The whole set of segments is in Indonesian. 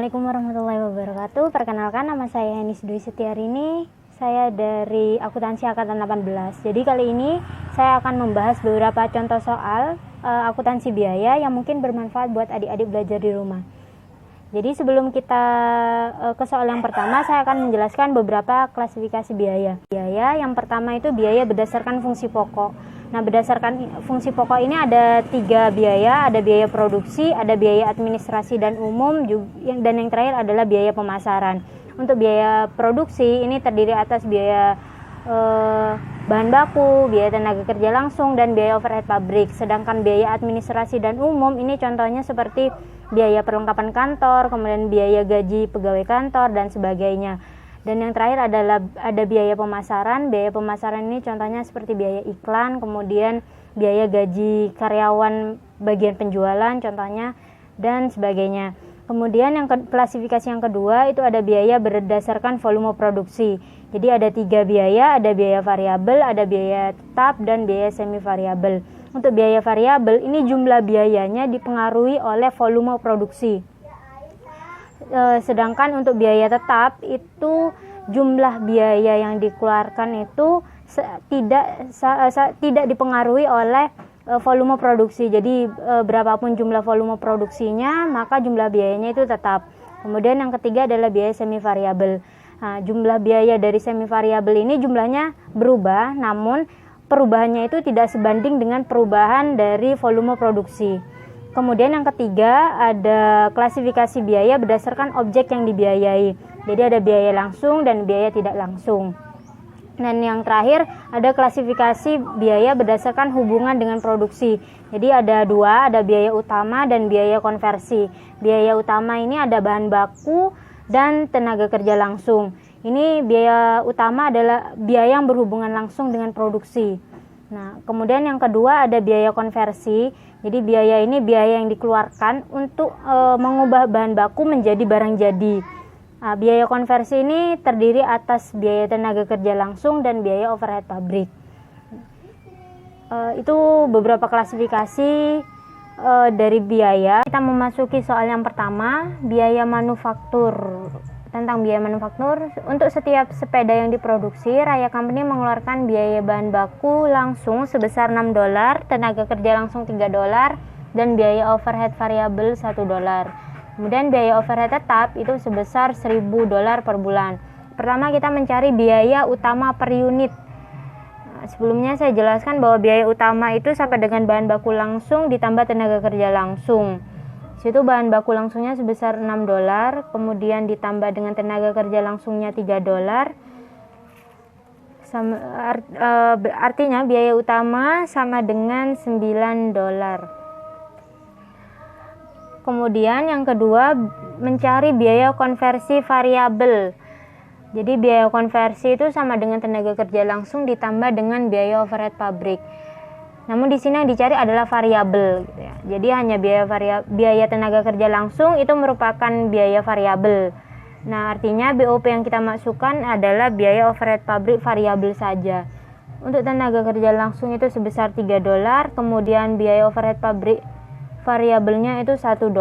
Assalamualaikum warahmatullahi wabarakatuh. Perkenalkan, nama saya Henis Dwi Setiarini. Saya dari Akuntansi Angkatan 18. Jadi kali ini saya akan membahas beberapa contoh soal akuntansi biaya yang mungkin bermanfaat buat adik-adik belajar di rumah. Jadi sebelum kita ke soal yang pertama, saya akan menjelaskan beberapa klasifikasi biaya. Biaya yang pertama itu biaya berdasarkan fungsi pokok. Nah, berdasarkan fungsi pokok ini ada 3 biaya, ada biaya produksi, ada biaya administrasi dan umum, dan yang terakhir adalah biaya pemasaran. Untuk biaya produksi ini terdiri atas biaya bahan baku, biaya tenaga kerja langsung, dan biaya overhead pabrik. Sedangkan biaya administrasi dan umum ini contohnya seperti biaya perlengkapan kantor, kemudian biaya gaji pegawai kantor, dan sebagainya. Dan yang terakhir adalah ada biaya pemasaran. Biaya pemasaran ini contohnya seperti biaya iklan, kemudian biaya gaji karyawan bagian penjualan contohnya, dan sebagainya. Kemudian klasifikasi yang kedua itu ada biaya berdasarkan volume produksi. Jadi ada 3 biaya, ada biaya variabel, ada biaya tetap, dan biaya semi variabel. Untuk biaya variabel ini jumlah biayanya dipengaruhi oleh volume produksi. Sedangkan untuk biaya tetap itu jumlah biaya yang dikeluarkan itu tidak dipengaruhi oleh volume produksi. Jadi berapapun jumlah volume produksinya, maka jumlah biayanya itu tetap. Kemudian yang ketiga adalah biaya semi variabel. Nah, jumlah biaya dari semi variabel ini jumlahnya berubah, namun perubahannya itu tidak sebanding dengan perubahan dari volume produksi. Kemudian yang ketiga ada klasifikasi biaya berdasarkan objek yang dibiayai. Jadi ada biaya langsung dan biaya tidak langsung. Dan yang terakhir ada klasifikasi biaya berdasarkan hubungan dengan produksi. Jadi ada 2, ada biaya utama dan biaya konversi. Biaya utama ini ada bahan baku dan tenaga kerja langsung. Ini biaya utama adalah biaya yang berhubungan langsung dengan produksi. Nah, kemudian yang kedua ada biaya konversi. Jadi biaya ini biaya yang dikeluarkan untuk mengubah bahan baku menjadi barang jadi. Nah, biaya konversi ini terdiri atas biaya tenaga kerja langsung dan biaya overhead pabrik. Itu beberapa klasifikasi dari biaya. Kita memasuki soal yang pertama, biaya manufaktur. Tentang biaya manufaktur, untuk setiap sepeda yang diproduksi, Raya Company mengeluarkan biaya bahan baku langsung sebesar $6, tenaga kerja langsung $3, dan biaya overhead variabel $1. Kemudian biaya overhead tetap itu sebesar $1.000 per bulan. Pertama kita mencari biaya utama per unit. Sebelumnya saya jelaskan bahwa biaya utama itu sama dengan bahan baku langsung ditambah tenaga kerja langsung. Situ bahan baku langsungnya sebesar $6, kemudian ditambah dengan tenaga kerja langsungnya $3. Artinya biaya utama sama dengan $9. Kemudian yang kedua mencari biaya konversi variabel. Jadi biaya konversi itu sama dengan tenaga kerja langsung ditambah dengan biaya overhead pabrik. Namun di sini yang dicari adalah variabel, gitu ya. Jadi hanya biaya tenaga kerja langsung itu merupakan biaya variabel. Nah, artinya BOP yang kita masukkan adalah biaya overhead pabrik variabel saja. Untuk tenaga kerja langsung itu sebesar $3, kemudian biaya overhead pabrik variabelnya itu $1.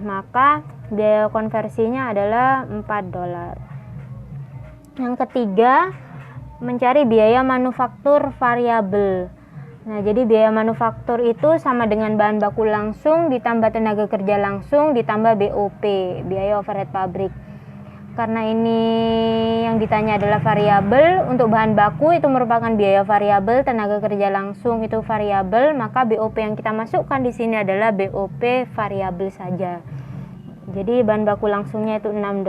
Maka biaya konversinya adalah $4. Yang ketiga, mencari biaya manufaktur variabel. Nah, jadi biaya manufaktur itu sama dengan bahan baku langsung ditambah tenaga kerja langsung ditambah BOP, biaya overhead pabrik. Karena ini yang ditanya adalah variabel, untuk bahan baku itu merupakan biaya variabel, tenaga kerja langsung itu variabel, maka BOP yang kita masukkan di sini adalah BOP variabel saja. Jadi bahan baku langsungnya itu $6,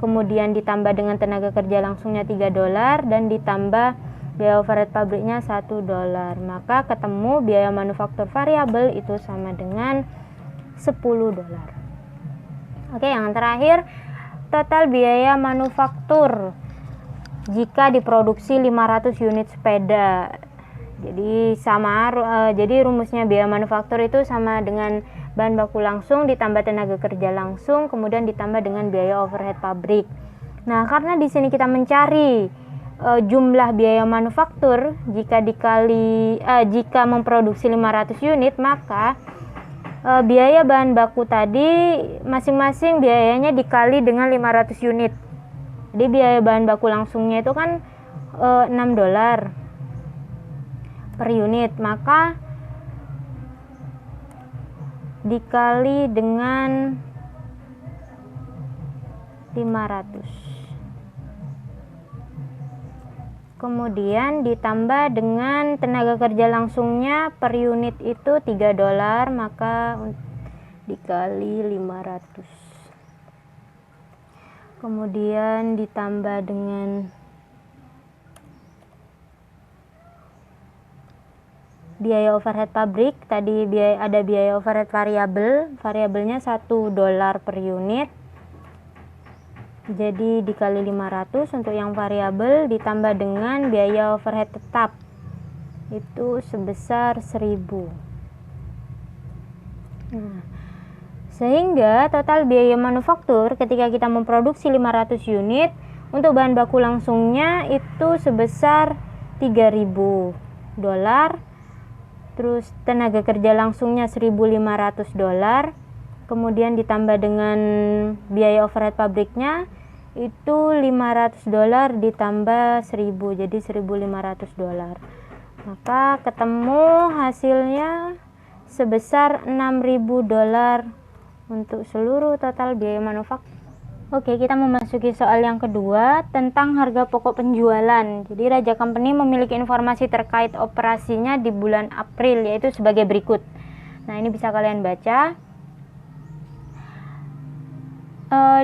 kemudian ditambah dengan tenaga kerja langsungnya $3 dan ditambah biaya overhead pabriknya $1, maka ketemu biaya manufaktur variabel itu sama dengan $10. Oke, yang terakhir total biaya manufaktur jika diproduksi 500 unit sepeda. Jadi jadi rumusnya biaya manufaktur itu sama dengan bahan baku langsung ditambah tenaga kerja langsung kemudian ditambah dengan biaya overhead pabrik. Nah, karena di sini kita mencari jumlah biaya manufaktur jika memproduksi 500 unit, maka biaya bahan baku tadi masing-masing biayanya dikali dengan 500 unit. Jadi biaya bahan baku langsungnya itu kan $6 per unit, maka dikali dengan 500. Kemudian ditambah dengan tenaga kerja langsungnya per unit itu $3, maka dikali 500. Kemudian ditambah dengan biaya overhead pabrik. Tadi ada biaya overhead variabelnya $1 per unit. Jadi dikali 500 untuk yang variabel, ditambah dengan biaya overhead tetap itu sebesar 1.000. Sehingga total biaya manufaktur ketika kita memproduksi 500 unit untuk bahan baku langsungnya itu sebesar $3.000. Terus tenaga kerja langsungnya $1.500. Kemudian ditambah dengan biaya overhead pabriknya itu $500 ditambah 1.000, jadi $1.500. Maka ketemu hasilnya sebesar $6.000 untuk seluruh total biaya manufaktur. Oke, kita memasuki soal yang kedua tentang harga pokok penjualan. Jadi Raja Company memiliki informasi terkait operasinya di bulan April, yaitu sebagai berikut. Nah, ini bisa kalian baca.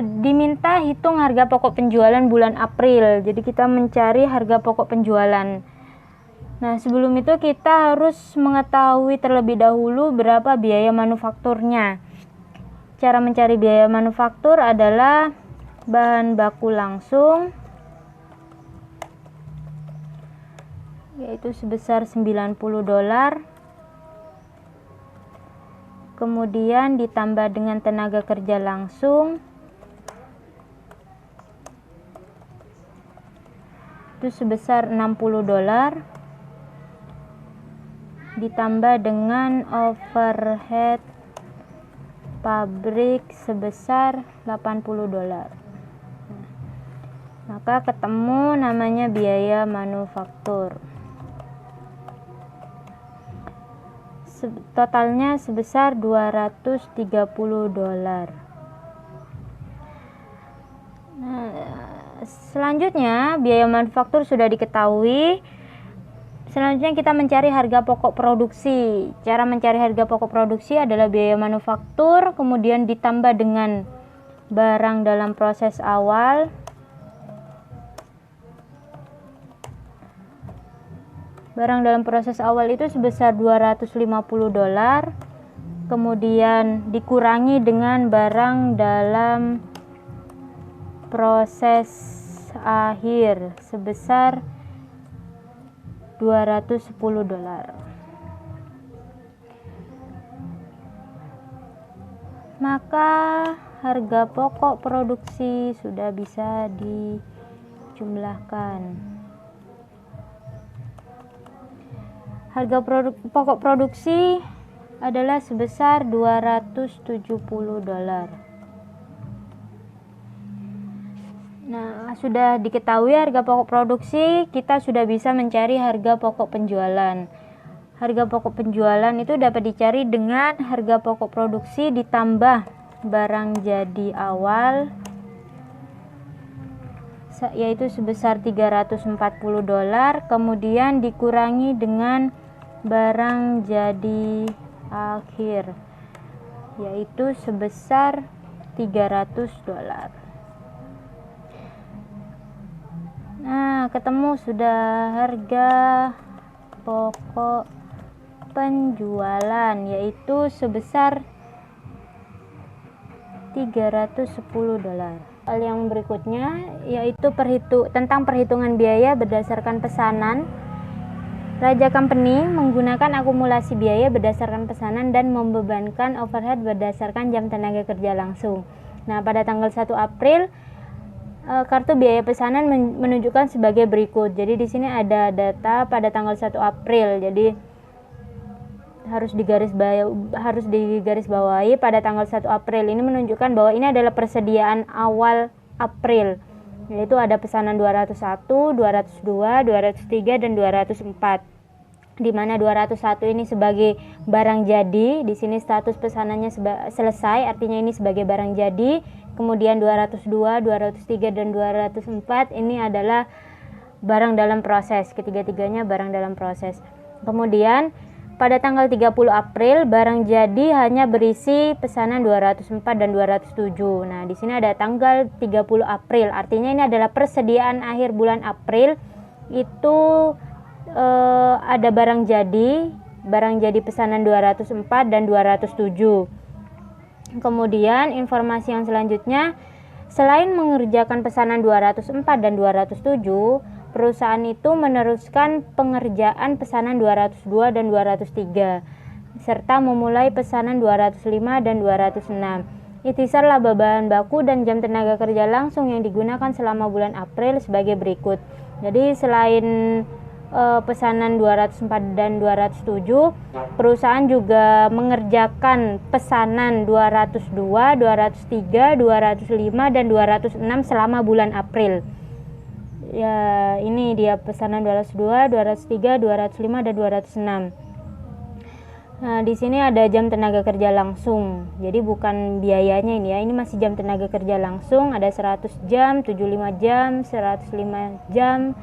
Diminta hitung harga pokok penjualan bulan April. Jadi kita mencari harga pokok penjualan. Nah, sebelum itu kita harus mengetahui terlebih dahulu berapa biaya manufakturnya. Cara mencari biaya manufaktur adalah bahan baku langsung, yaitu sebesar $90. Kemudian ditambah dengan tenaga kerja langsung, itu sebesar $60, ditambah dengan overhead pabrik sebesar $80. Maka ketemu namanya biaya manufaktur. Totalnya sebesar $230. Selanjutnya biaya manufaktur sudah diketahui. Selanjutnya kita mencari harga pokok produksi. Cara mencari harga pokok produksi adalah biaya manufaktur, kemudian ditambah dengan barang dalam proses awal. Barang dalam proses awal itu sebesar $250, kemudian dikurangi dengan barang dalam proses akhir sebesar $210. Maka harga pokok produksi sudah bisa dijumlahkan. Harga pokok produksi adalah sebesar $270. Nah, sudah diketahui harga pokok produksi, kita sudah bisa mencari harga pokok penjualan. Harga pokok penjualan itu dapat dicari dengan harga pokok produksi ditambah barang jadi awal, yaitu sebesar $340, kemudian dikurangi dengan barang jadi akhir, yaitu sebesar $300. Nah, ketemu sudah harga pokok penjualan, yaitu sebesar $310. Hal yang berikutnya yaitu tentang perhitungan biaya berdasarkan pesanan. Raja Company menggunakan akumulasi biaya berdasarkan pesanan dan membebankan overhead berdasarkan jam tenaga kerja langsung. Nah, pada tanggal 1 April kartu biaya pesanan menunjukkan sebagai berikut. Jadi di sini ada data pada tanggal 1 April. Jadi harus digarisbawahi pada tanggal 1 April. Ini menunjukkan bahwa ini adalah persediaan awal April, yaitu ada pesanan 201, 202, 203 dan 204. Di mana 201 ini sebagai barang jadi, di sini status pesanannya selesai, artinya ini sebagai barang jadi. Kemudian 202, 203 dan 204 ini adalah barang dalam proses, ketiga-tiganya barang dalam proses. Kemudian pada tanggal 30 April barang jadi hanya berisi pesanan 204 dan 207. Nah, di sini ada tanggal 30 April, artinya ini adalah persediaan akhir bulan April. Itu ada barang jadi pesanan 204 dan 207. Kemudian informasi yang selanjutnya, selain mengerjakan pesanan 204 dan 207, perusahaan itu meneruskan pengerjaan pesanan 202 dan 203 serta memulai pesanan 205 dan 206. Ikhtisar laba bahan baku dan jam tenaga kerja langsung yang digunakan selama bulan April sebagai berikut. Jadi selain pesanan 204 dan 207, perusahaan juga mengerjakan pesanan 202, 203, 205 dan 206 selama bulan April. Ya, ini dia pesanan 202, 203, 205 dan 206. Nah, di sini ada jam tenaga kerja langsung. Jadi bukan biayanya ini ya. Ini masih jam tenaga kerja langsung, ada 100 jam, 75 jam, 105 jam,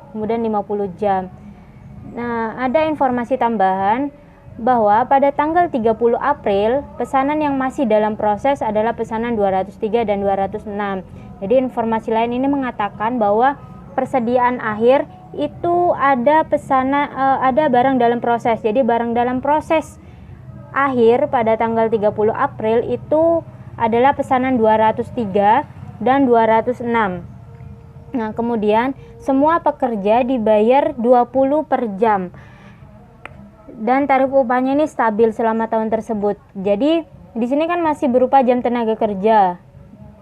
kemudian 50 jam. Nah, ada informasi tambahan bahwa pada tanggal 30 April pesanan yang masih dalam proses adalah pesanan 203 dan 206. Jadi informasi lain ini mengatakan bahwa persediaan akhir itu ada ada barang dalam proses. Jadi barang dalam proses akhir pada tanggal 30 April itu adalah pesanan 203 dan 206. Nah, kemudian semua pekerja dibayar 20 per jam. Dan tarif upahnya ini stabil selama tahun tersebut. Jadi di sini kan masih berupa jam tenaga kerja.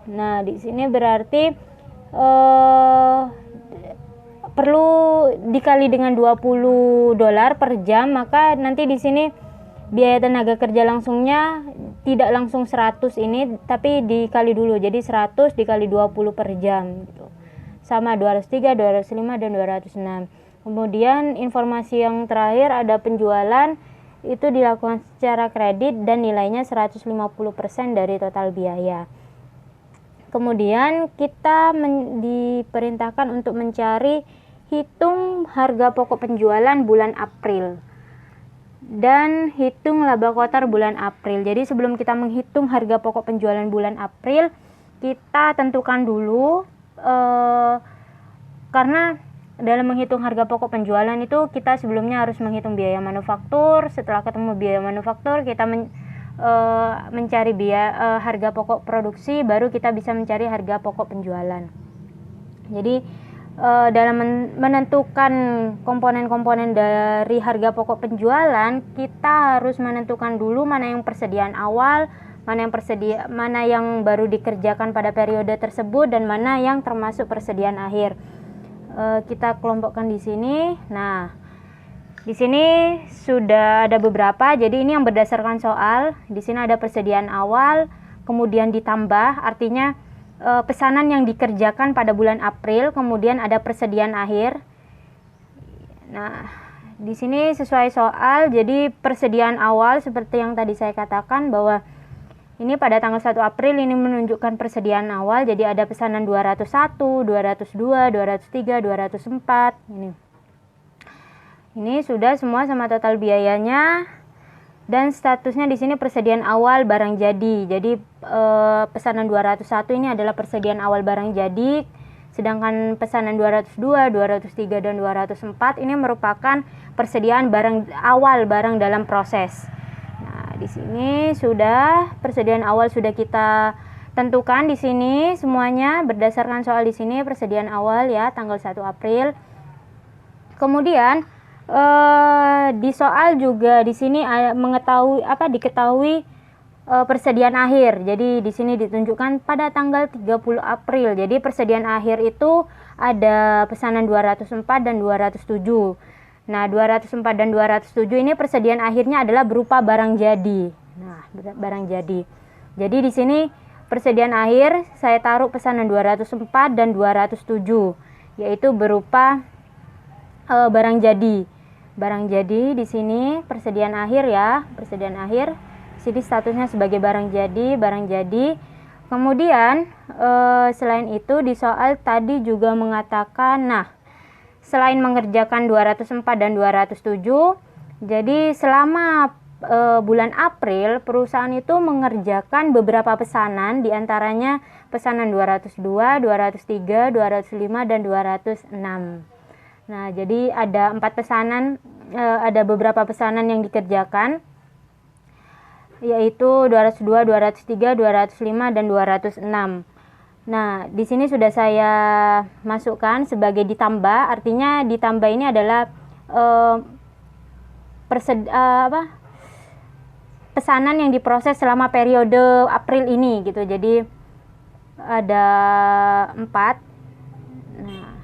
Nah, di sini berarti perlu dikali dengan $20 per jam, maka nanti di sini biaya tenaga kerja langsungnya tidak langsung 100 ini, tapi dikali dulu. Jadi 100 dikali 20 per jam gitu. Sama 203, 205 dan 206. Kemudian informasi yang terakhir ada penjualan itu dilakukan secara kredit dan nilainya 150% dari total biaya. Kemudian kita diperintahkan untuk mencari hitung harga pokok penjualan bulan April dan hitung laba kotor bulan April. Jadi sebelum kita menghitung harga pokok penjualan bulan April, kita tentukan dulu karena dalam menghitung harga pokok penjualan itu kita sebelumnya harus menghitung biaya manufaktur. Setelah ketemu biaya manufaktur, kita mencari biaya harga pokok produksi, baru kita bisa mencari harga pokok penjualan. Jadi dalam menentukan komponen-komponen dari harga pokok penjualan, kita harus menentukan dulu mana yang persediaan awal, mana yang baru dikerjakan pada periode tersebut, dan mana yang termasuk persediaan akhir. Kita kelompokkan di sini. Nah, di sini sudah ada beberapa. Jadi ini yang berdasarkan soal. Di sini ada persediaan awal, kemudian ditambah, artinya pesanan yang dikerjakan pada bulan April, kemudian ada persediaan akhir. Nah, di sini sesuai soal. Jadi persediaan awal seperti yang tadi saya katakan bahwa ini pada tanggal 1 April ini menunjukkan persediaan awal. Jadi ada pesanan 201, 202, 203, 204 ini. Ini sudah semua sama total biayanya. Dan statusnya di sini persediaan awal barang jadi. Jadi pesanan 201 ini adalah persediaan awal barang jadi, sedangkan pesanan 202, 203 dan 204 ini merupakan persediaan barang awal barang dalam proses. Nah, di sini sudah persediaan awal sudah kita tentukan di sini semuanya berdasarkan soal di sini persediaan awal ya tanggal 1 April. Kemudian di soal juga di sini diketahui persediaan akhir. Jadi di sini ditunjukkan pada tanggal 30 April. Jadi persediaan akhir itu ada pesanan 204 dan 207. Nah, 204 dan 207 ini persediaan akhirnya adalah berupa barang jadi. Nah, barang jadi. Jadi di sini persediaan akhir saya taruh pesanan 204 dan 207, yaitu berupa barang jadi. Barang jadi di sini persediaan akhir ya, persediaan akhir. Sini statusnya sebagai barang jadi, barang jadi. Kemudian selain itu di soal tadi juga mengatakan, nah, selain mengerjakan 204 dan 207, jadi selama bulan April perusahaan itu mengerjakan beberapa pesanan, diantaranya pesanan 202, 203, 205 dan 206. Nah, jadi ada 4 pesanan, ada beberapa pesanan yang dikerjakan, yaitu 202, 203, 205 dan 206. Nah, di sini sudah saya masukkan sebagai ditambah, artinya ditambah ini adalah pesanan yang diproses selama periode April ini gitu. Jadi ada 4. Nah,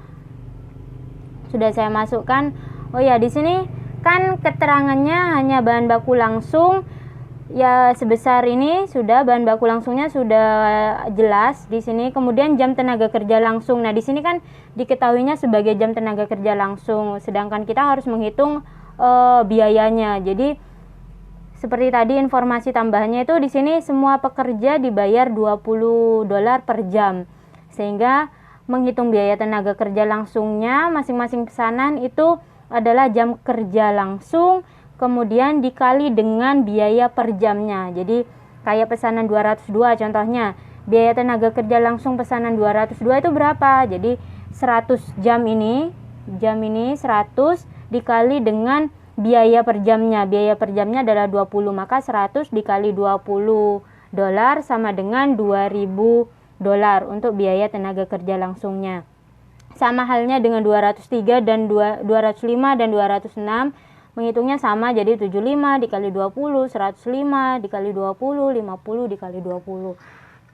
sudah saya masukkan. Oh ya, di sini kan keterangannya hanya bahan baku langsung. Ya, sebesar ini sudah bahan baku langsungnya sudah jelas di sini. Kemudian jam tenaga kerja langsung. Nah, di sini kan diketahuinya sebagai jam tenaga kerja langsung, sedangkan kita harus menghitung biayanya. Jadi seperti tadi informasi tambahannya itu di sini semua pekerja dibayar $20 per jam. Sehingga menghitung biaya tenaga kerja langsungnya masing-masing pesanan itu adalah jam kerja langsung, kemudian dikali dengan biaya per jamnya. Jadi kayak pesanan 202 contohnya, biaya tenaga kerja langsung pesanan 202 itu berapa? Jadi 100 jam ini 100 dikali dengan biaya per jamnya. Biaya per jamnya adalah 20, maka 100 dikali $20 sama dengan $2.000 untuk biaya tenaga kerja langsungnya. Sama halnya dengan 203 dan 205 dan 206, menghitungnya sama, jadi 75 dikali 20, 105 dikali 20, 50 dikali 20.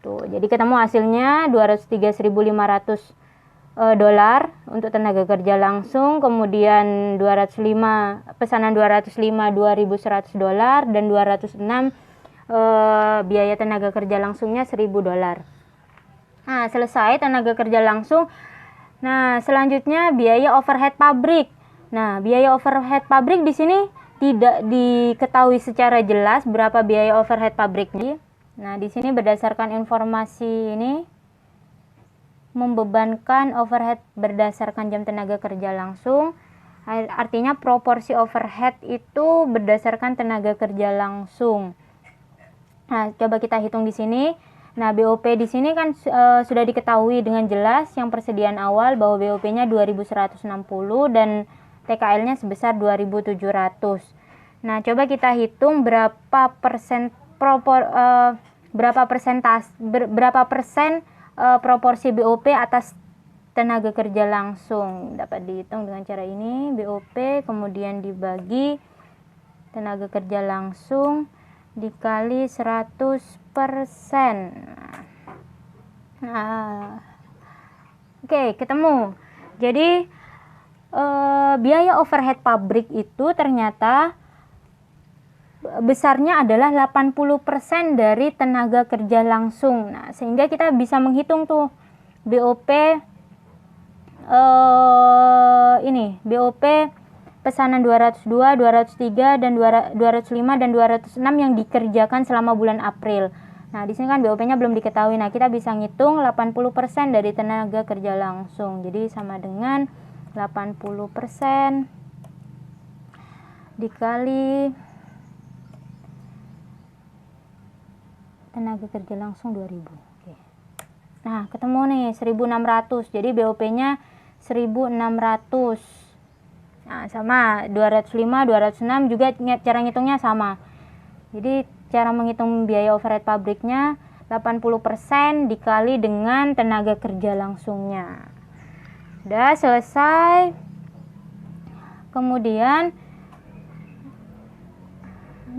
Tuh, jadi ketemu hasilnya $203.500 untuk tenaga kerja langsung, kemudian 205 pesanan 205 $2.100 dan 206 biaya tenaga kerja langsungnya $1.000. Nah, selesai tenaga kerja langsung. Nah, selanjutnya biaya overhead pabrik. Nah, biaya overhead pabrik di sini tidak diketahui secara jelas berapa biaya overhead pabriknya. Nah, di sini berdasarkan informasi ini membebankan overhead berdasarkan jam tenaga kerja langsung. Artinya proporsi overhead itu berdasarkan tenaga kerja langsung. Nah, coba kita hitung di sini. Nah, BOP di sini kan sudah diketahui dengan jelas yang persediaan awal bahwa BOP-nya 2.160 dan TKL-nya sebesar 2.700. Nah, coba kita hitung berapa persen proporsi BOP atas tenaga kerja langsung. Dapat dihitung dengan cara ini, BOP kemudian dibagi tenaga kerja langsung dikali 100%. Nah, oke, ketemu. Jadi biaya overhead pabrik itu ternyata besarnya adalah 80% dari tenaga kerja langsung. Nah, sehingga kita bisa menghitung tuh BOP BOP pesanan 202, 203 dan 205 dan 206 yang dikerjakan selama bulan April. Nah, di sini kan BOP-nya belum diketahui. Nah, kita bisa ngitung 80% dari tenaga kerja langsung. Jadi sama dengan 80% dikali tenaga kerja langsung 2.000. Oke. Nah, ketemu nih 1.600. Jadi BOP-nya 1.600. Nah, sama 205, 206 juga cara ngitungnya sama. Jadi cara menghitung biaya overhead pabriknya 80% dikali dengan tenaga kerja langsungnya. Udah selesai. Kemudian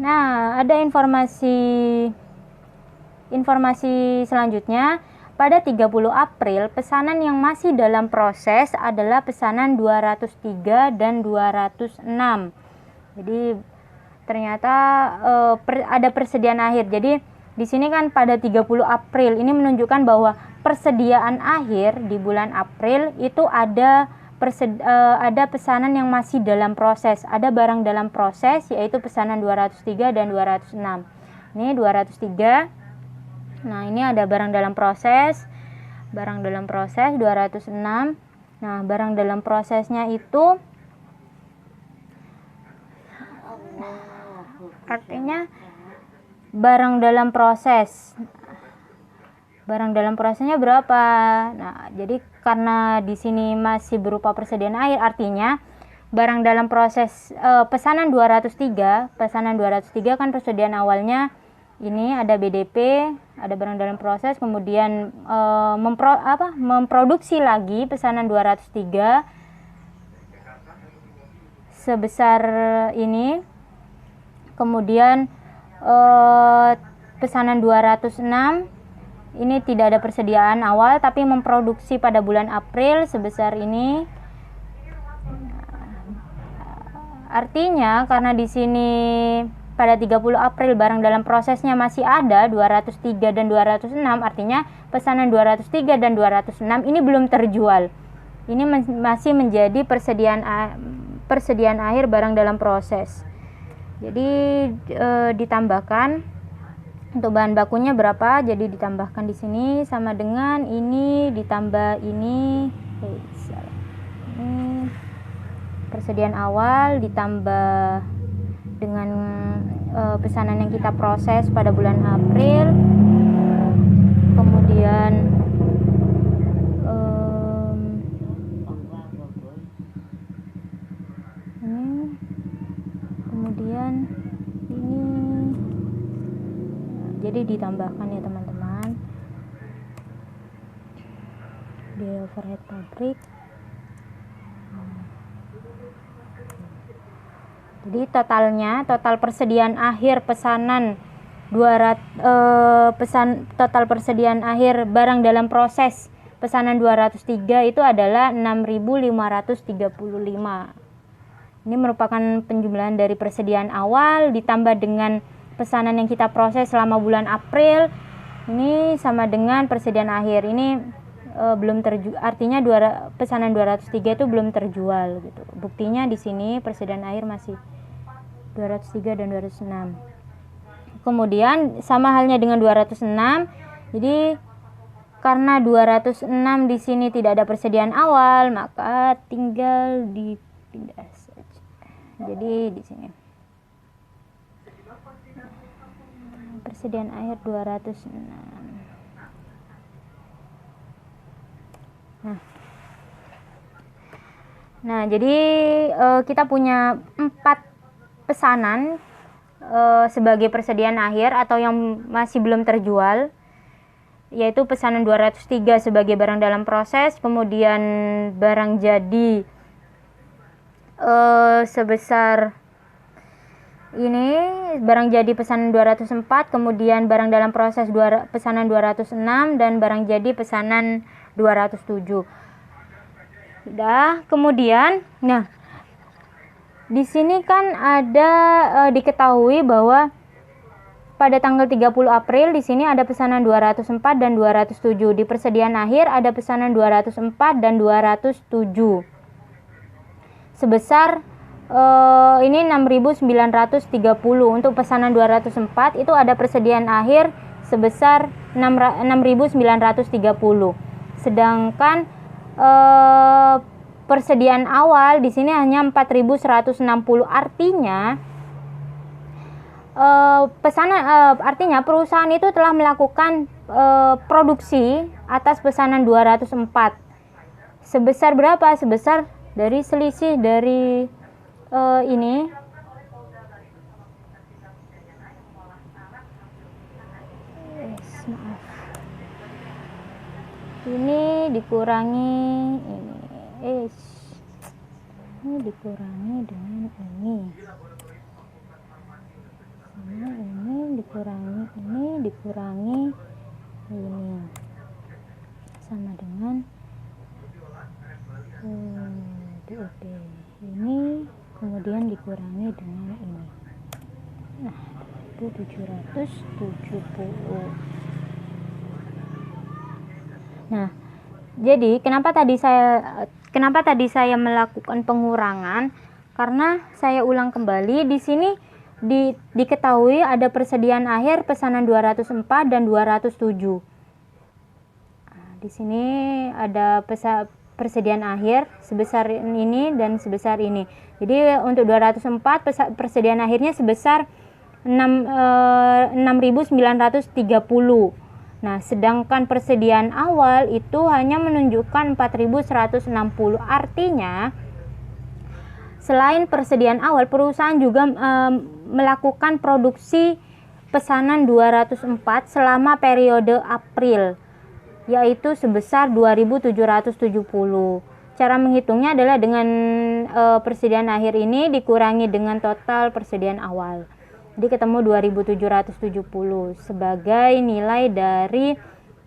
ada informasi selanjutnya pada 30 April pesanan yang masih dalam proses adalah pesanan 203 dan 206. Jadi ternyata ada persediaan akhir. Jadi di sini kan pada 30 April ini menunjukkan bahwa persediaan akhir di bulan April itu ada pesanan yang masih dalam proses, ada barang dalam proses, yaitu pesanan 203 dan 206. Ini 203. Nah, ini ada barang dalam proses 206. Nah, barang dalam prosesnya itu artinya barang dalam prosesnya berapa? Nah, jadi karena di sini masih berupa persediaan akhir, artinya barang dalam proses pesanan 203 kan persediaan awalnya ini ada BDP, ada barang dalam proses, kemudian memproduksi lagi pesanan 203 sebesar ini, kemudian pesanan 206 ini tidak ada persediaan awal tapi memproduksi pada bulan April sebesar ini. Artinya karena di sini pada 30 April barang dalam prosesnya masih ada 203 dan 206, artinya pesanan 203 dan 206 ini belum terjual. Ini masih menjadi persediaan akhir barang dalam proses. Jadi ditambahkan untuk bahan bakunya berapa, jadi ditambahkan di sini sama dengan ini ditambah ini, persediaan awal ditambah dengan pesanan yang kita proses pada bulan April, kemudian ini, jadi ditambahkan ya teman-teman di overhead pabrik. Jadi total persediaan akhir pesanan total persediaan akhir barang dalam proses pesanan 203 itu adalah 6.535. Ini merupakan penjumlahan dari persediaan awal ditambah dengan pesanan yang kita proses selama bulan April. Ini sama dengan persediaan akhir. Ini belum terjual, artinya pesanan 203 itu belum terjual gitu. Buktinya di sini persediaan akhir masih 203 dan 206. Kemudian sama halnya dengan 206. Jadi karena 206 di sini tidak ada persediaan awal, maka tinggal dipindah saja. Jadi di sini persediaan akhir 206. Nah, jadi kita punya 4 pesanan sebagai persediaan akhir atau yang masih belum terjual, yaitu pesanan 203 sebagai barang dalam proses, kemudian barang jadi sebesar ini, barang jadi pesanan 204, kemudian barang dalam proses pesanan 206, dan barang jadi pesanan 207. Sudah, kemudian nah di sini kan ada diketahui bahwa pada tanggal 30 April di sini ada pesanan 204 dan 207. Di persediaan akhir ada pesanan 204 dan 207. Sebesar ini 6.930. Untuk pesanan 204 itu ada persediaan akhir sebesar 6.930. Sedangkan persediaan awal di sini hanya 4.160. Artinya artinya perusahaan itu telah melakukan produksi atas pesanan 204. Sebesar berapa? Sebesar dari selisih dari ini ini dikurangi ini dikurangi dengan ini, sama ini dikurangi ini. Oke, ini kemudian dikurangi dengan ini. Nah, itu 770. Nah, jadi kenapa tadi saya melakukan pengurangan? Karena saya ulang kembali di sini diketahui ada persediaan akhir pesanan 204 dan 207. Nah, di sini ada persediaan akhir sebesar ini dan sebesar ini. Jadi untuk 204 persediaan akhirnya sebesar 6.930. Nah, sedangkan persediaan awal itu hanya menunjukkan 4.160. Artinya, selain persediaan awal, perusahaan juga melakukan produksi pesanan 204 selama periode April, yaitu sebesar 2.770. Cara menghitungnya adalah dengan persediaan akhir ini dikurangi dengan total persediaan awal. Jadi ketemu 2.770 sebagai nilai dari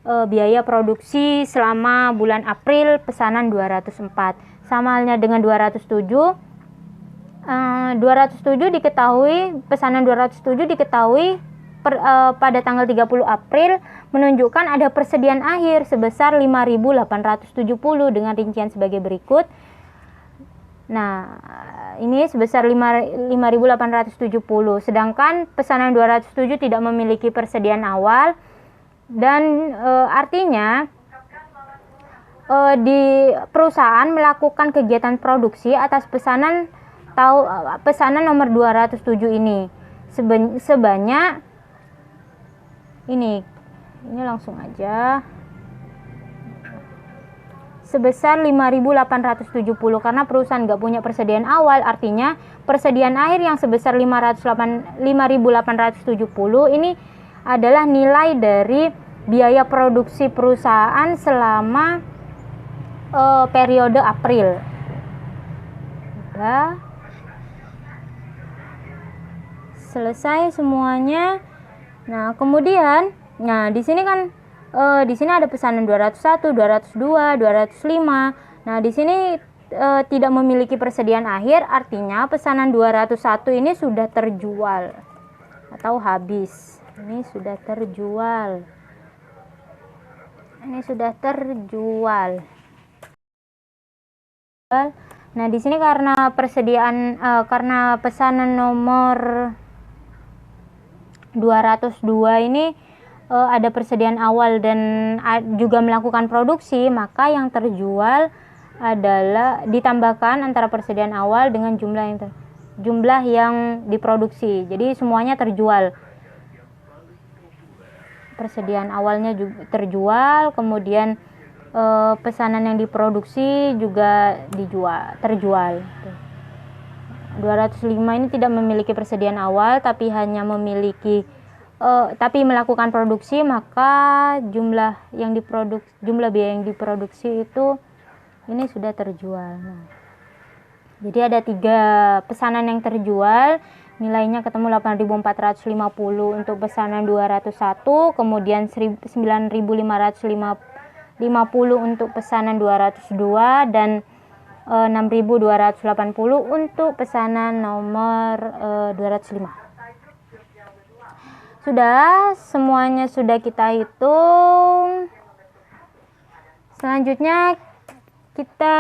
biaya produksi selama bulan April pesanan 204. Sama halnya dengan 207. 207 diketahui, pesanan 207 diketahui pada tanggal 30 April menunjukkan ada persediaan akhir sebesar 5.870 dengan rincian sebagai berikut. Nah, ini sebesar 5.870, sedangkan pesanan 207 tidak memiliki persediaan awal dan artinya di perusahaan melakukan kegiatan produksi atas pesanan nomor 207 ini sebanyak ini langsung aja sebesar 5.870 karena perusahaan nggak punya persediaan awal, artinya persediaan akhir yang sebesar 5.870 ini adalah nilai dari biaya produksi perusahaan selama periode April. Udah selesai semuanya. Nah, kemudian di sini kan di sini ada pesanan 201, 202, 205. Nah, di sini tidak memiliki persediaan akhir, artinya pesanan 201 ini sudah terjual atau habis. Ini sudah terjual. Nah, di sini karena pesanan nomor 202 ini ada persediaan awal dan juga melakukan produksi, maka yang terjual adalah ditambahkan antara persediaan awal dengan jumlah yang diproduksi. Jadi semuanya terjual. Persediaan awalnya juga terjual, kemudian pesanan yang diproduksi juga terjual. 205 ini tidak memiliki persediaan awal tapi hanya memiliki tapi melakukan produksi, maka jumlah biaya yang diproduksi itu ini sudah terjual. Nah, jadi ada 3 pesanan yang terjual, nilainya ketemu 8.450 untuk pesanan 201, kemudian 9.550 untuk pesanan 202 dan 6.280 untuk pesanan nomor 205. Sudah, semuanya sudah kita hitung. Selanjutnya kita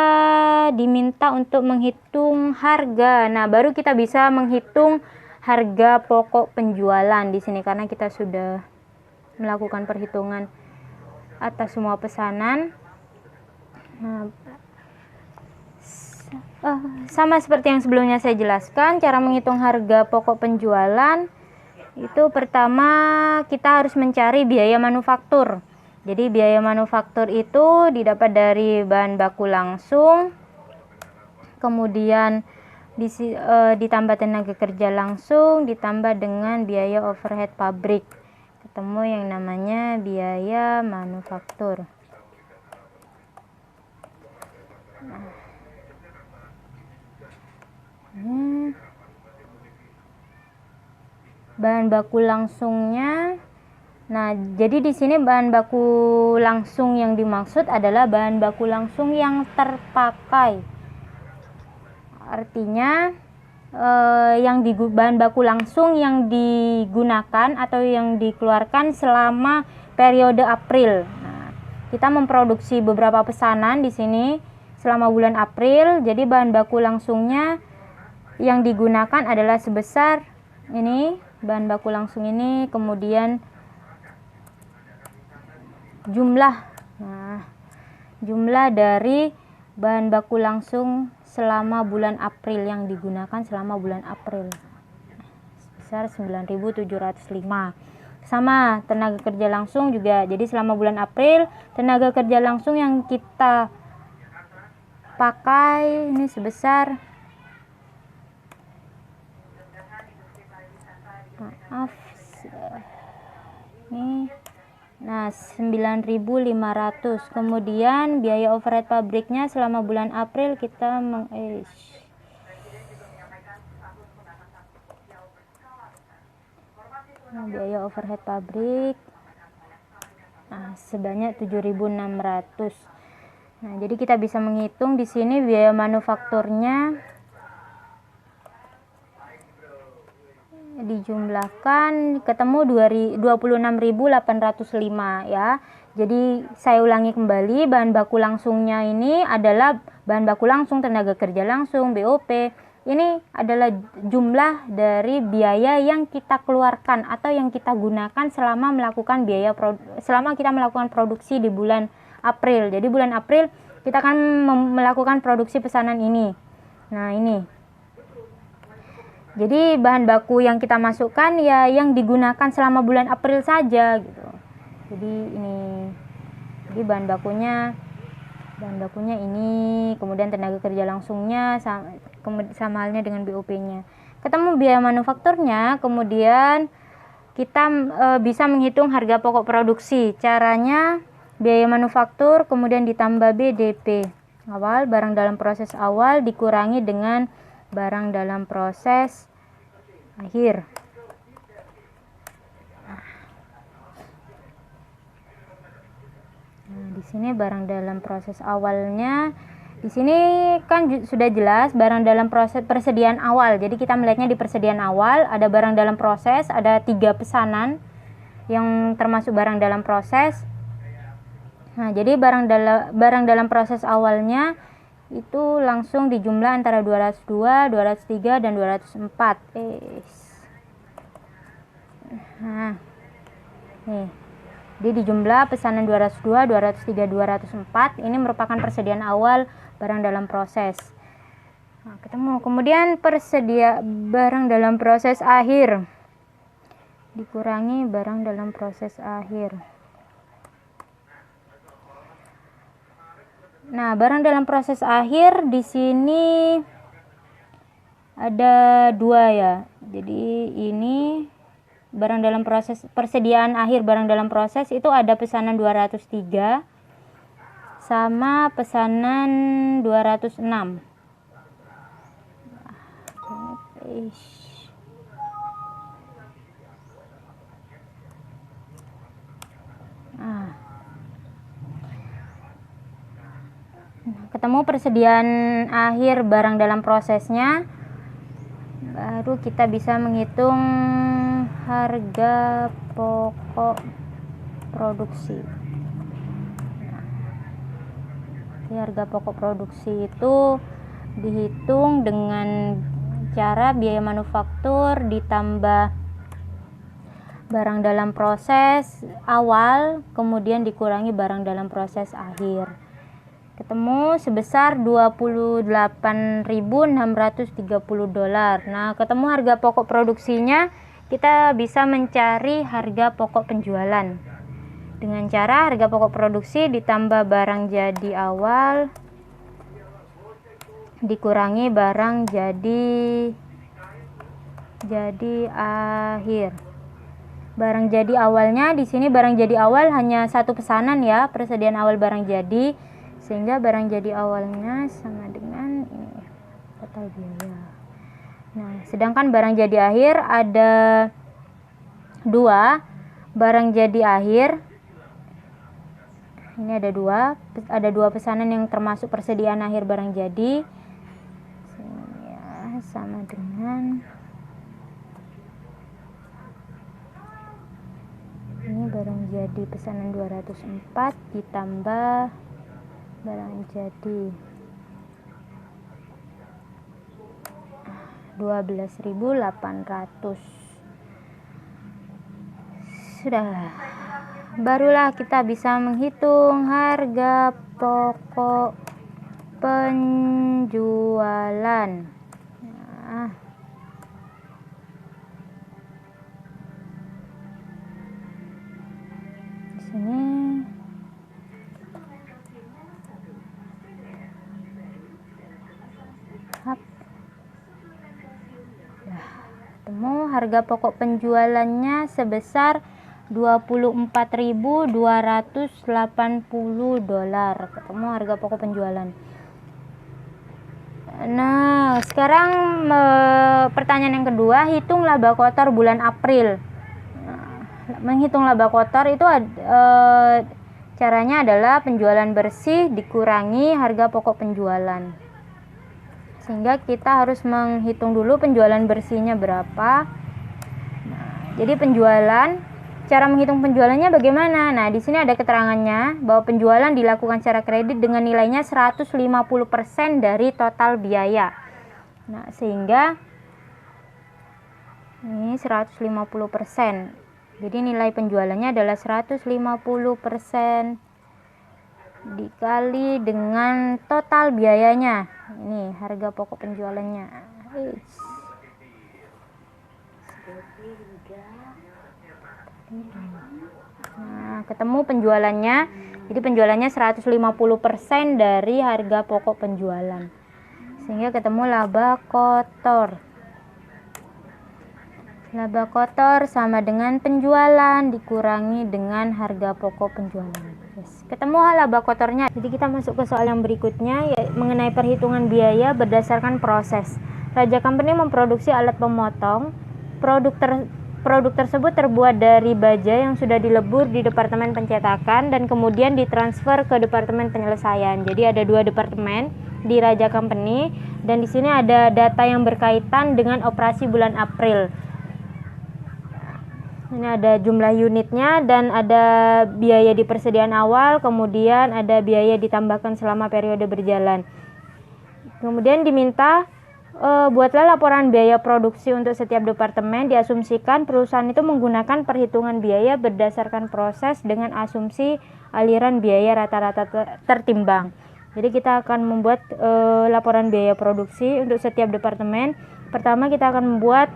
diminta untuk menghitung harga. Nah, baru kita bisa menghitung harga pokok penjualan di sini karena kita sudah melakukan perhitungan atas semua pesanan. Nah, sama seperti yang sebelumnya saya jelaskan, cara menghitung harga pokok penjualan itu pertama kita harus mencari biaya manufaktur. Jadi biaya manufaktur itu didapat dari bahan baku langsung, kemudian ditambah tenaga kerja langsung, ditambah dengan biaya overhead pabrik, ketemu yang namanya biaya manufaktur. Bahan baku langsungnya. Nah, jadi di sini bahan baku langsung yang dimaksud adalah bahan baku langsung yang terpakai. Artinya bahan baku langsung yang digunakan atau yang dikeluarkan selama periode April. Nah, kita memproduksi beberapa pesanan di sini selama bulan April. Jadi bahan baku langsungnya yang digunakan adalah sebesar ini, bahan baku langsung ini, kemudian jumlah dari bahan baku langsung selama bulan April yang digunakan selama bulan April sebesar 9.705. Sama tenaga kerja langsung juga. Jadi selama bulan April tenaga kerja langsung yang kita pakai ini sebesar ini 9.500. Kemudian biaya overhead pabriknya selama bulan April kita biaya overhead pabrik sebanyak 7.600. Nah, jadi kita bisa menghitung di sini biaya manufakturnya dijumlahkan ketemu 26.805 ya. Jadi saya ulangi kembali, bahan baku langsungnya ini adalah bahan baku langsung, tenaga kerja langsung, BOP. Ini adalah jumlah dari biaya yang kita keluarkan atau yang kita gunakan selama kita melakukan produksi di bulan April. Jadi bulan April kita akan melakukan produksi pesanan ini. Nah, ini. Jadi bahan baku yang kita masukkan ya yang digunakan selama bulan April saja gitu. Jadi ini. Jadi bahan bakunya ini, kemudian tenaga kerja langsungnya sama halnya dengan BOP-nya. Ketemu biaya manufakturnya, kemudian kita bisa menghitung harga pokok produksi. Caranya biaya manufaktur kemudian ditambah BDP awal, barang dalam proses awal dikurangi dengan barang dalam proses akhir. Nah, di sini barang dalam proses awalnya, di sini kan sudah jelas barang dalam proses persediaan awal. Jadi kita melihatnya di persediaan awal ada barang dalam proses, ada 3 pesanan yang termasuk barang dalam proses. Nah, jadi barang dalam proses awalnya itu langsung dijumlah antara 202, 203 dan 204. Nah, nih. Jadi dijumlah pesanan 202, 203, 204 ini merupakan persediaan awal barang dalam proses. Nah, ketemu. Kemudian barang dalam proses akhir dikurangi barang dalam proses akhir. Nah, barang dalam proses akhir di sini ada 2 ya. Jadi ini barang dalam proses persediaan akhir barang dalam proses itu ada pesanan 203 sama pesanan 206. Ketemu persediaan akhir barang dalam prosesnya, baru kita bisa menghitung harga pokok produksi. Harga pokok produksi itu dihitung dengan cara biaya manufaktur ditambah barang dalam proses awal kemudian dikurangi barang dalam proses akhir. Ketemu sebesar $28.630. Nah, ketemu harga pokok produksinya, kita bisa mencari harga pokok penjualan dengan cara harga pokok produksi ditambah barang jadi awal dikurangi barang jadi akhir. Barang jadi awalnya di sini barang jadi awal hanya 1 pesanan ya, persediaan awal barang jadi, sehingga barang jadi awalnya sama dengan ini total biaya. Nah, sedangkan barang jadi akhir ada 2 barang jadi akhir. Ini ada 2 pesanan yang termasuk persediaan akhir barang jadi. sama dengan ini barang jadi pesanan 204 ditambah barang jadi 12.800. Sudah, barulah kita bisa menghitung harga pokok penjualan. Nah, di sini ketemu harga pokok penjualannya sebesar $24.280. Ketemu harga pokok penjualan. Nah, sekarang pertanyaan yang kedua, hitung laba kotor bulan April. Menghitung laba kotor itu caranya adalah penjualan bersih dikurangi harga pokok penjualan. Sehingga kita harus menghitung dulu penjualan bersihnya berapa. Nah, jadi cara menghitung penjualannya bagaimana? Nah, di sini ada keterangannya bahwa penjualan dilakukan secara kredit dengan nilainya 150% dari total biaya. Nah, sehingga ini 150%. Jadi nilai penjualannya adalah 150% dikali dengan total biayanya. Ini harga pokok penjualannya. Nah, ketemu penjualannya. Jadi penjualannya 150% dari harga pokok penjualan. Sehingga ketemu laba kotor. Laba kotor sama dengan penjualan dikurangi dengan harga pokok penjualan. Ketemu laba kotornya. Jadi kita masuk ke soal yang berikutnya, mengenai perhitungan biaya berdasarkan proses. Raja Company memproduksi alat pemotong. Produk tersebut terbuat dari baja yang sudah dilebur di departemen pencetakan dan kemudian ditransfer ke departemen penyelesaian. Jadi ada 2 departemen di Raja Company, dan di sini ada data yang berkaitan dengan operasi bulan April. Ini ada jumlah unitnya dan ada biaya di persediaan awal, kemudian ada biaya ditambahkan selama periode berjalan. Kemudian diminta buatlah laporan biaya produksi untuk setiap departemen. Diasumsikan perusahaan itu menggunakan perhitungan biaya berdasarkan proses dengan asumsi aliran biaya rata-rata tertimbang. Jadi kita akan membuat laporan biaya produksi untuk setiap departemen. Pertama kita akan membuat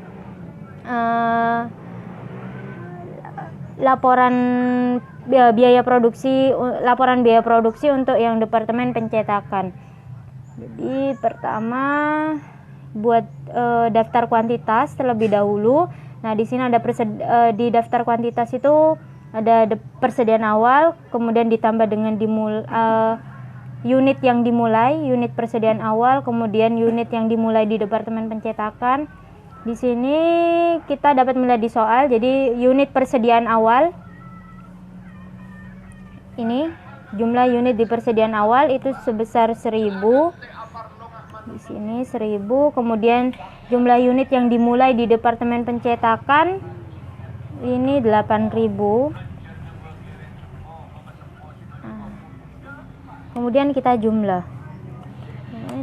laporan biaya produksi untuk yang departemen pencetakan. Jadi pertama buat daftar kuantitas terlebih dahulu. Nah, di sini ada di daftar kuantitas itu ada persediaan awal, kemudian ditambah dengan unit yang dimulai, unit persediaan awal, kemudian unit yang dimulai di departemen pencetakan. Di sini kita dapat melihat di soal, jadi unit persediaan awal ini jumlah unit di persediaan awal itu sebesar 1000. Di sini 1000, kemudian jumlah unit yang dimulai di departemen pencetakan ini 8000. Kemudian kita jumlah.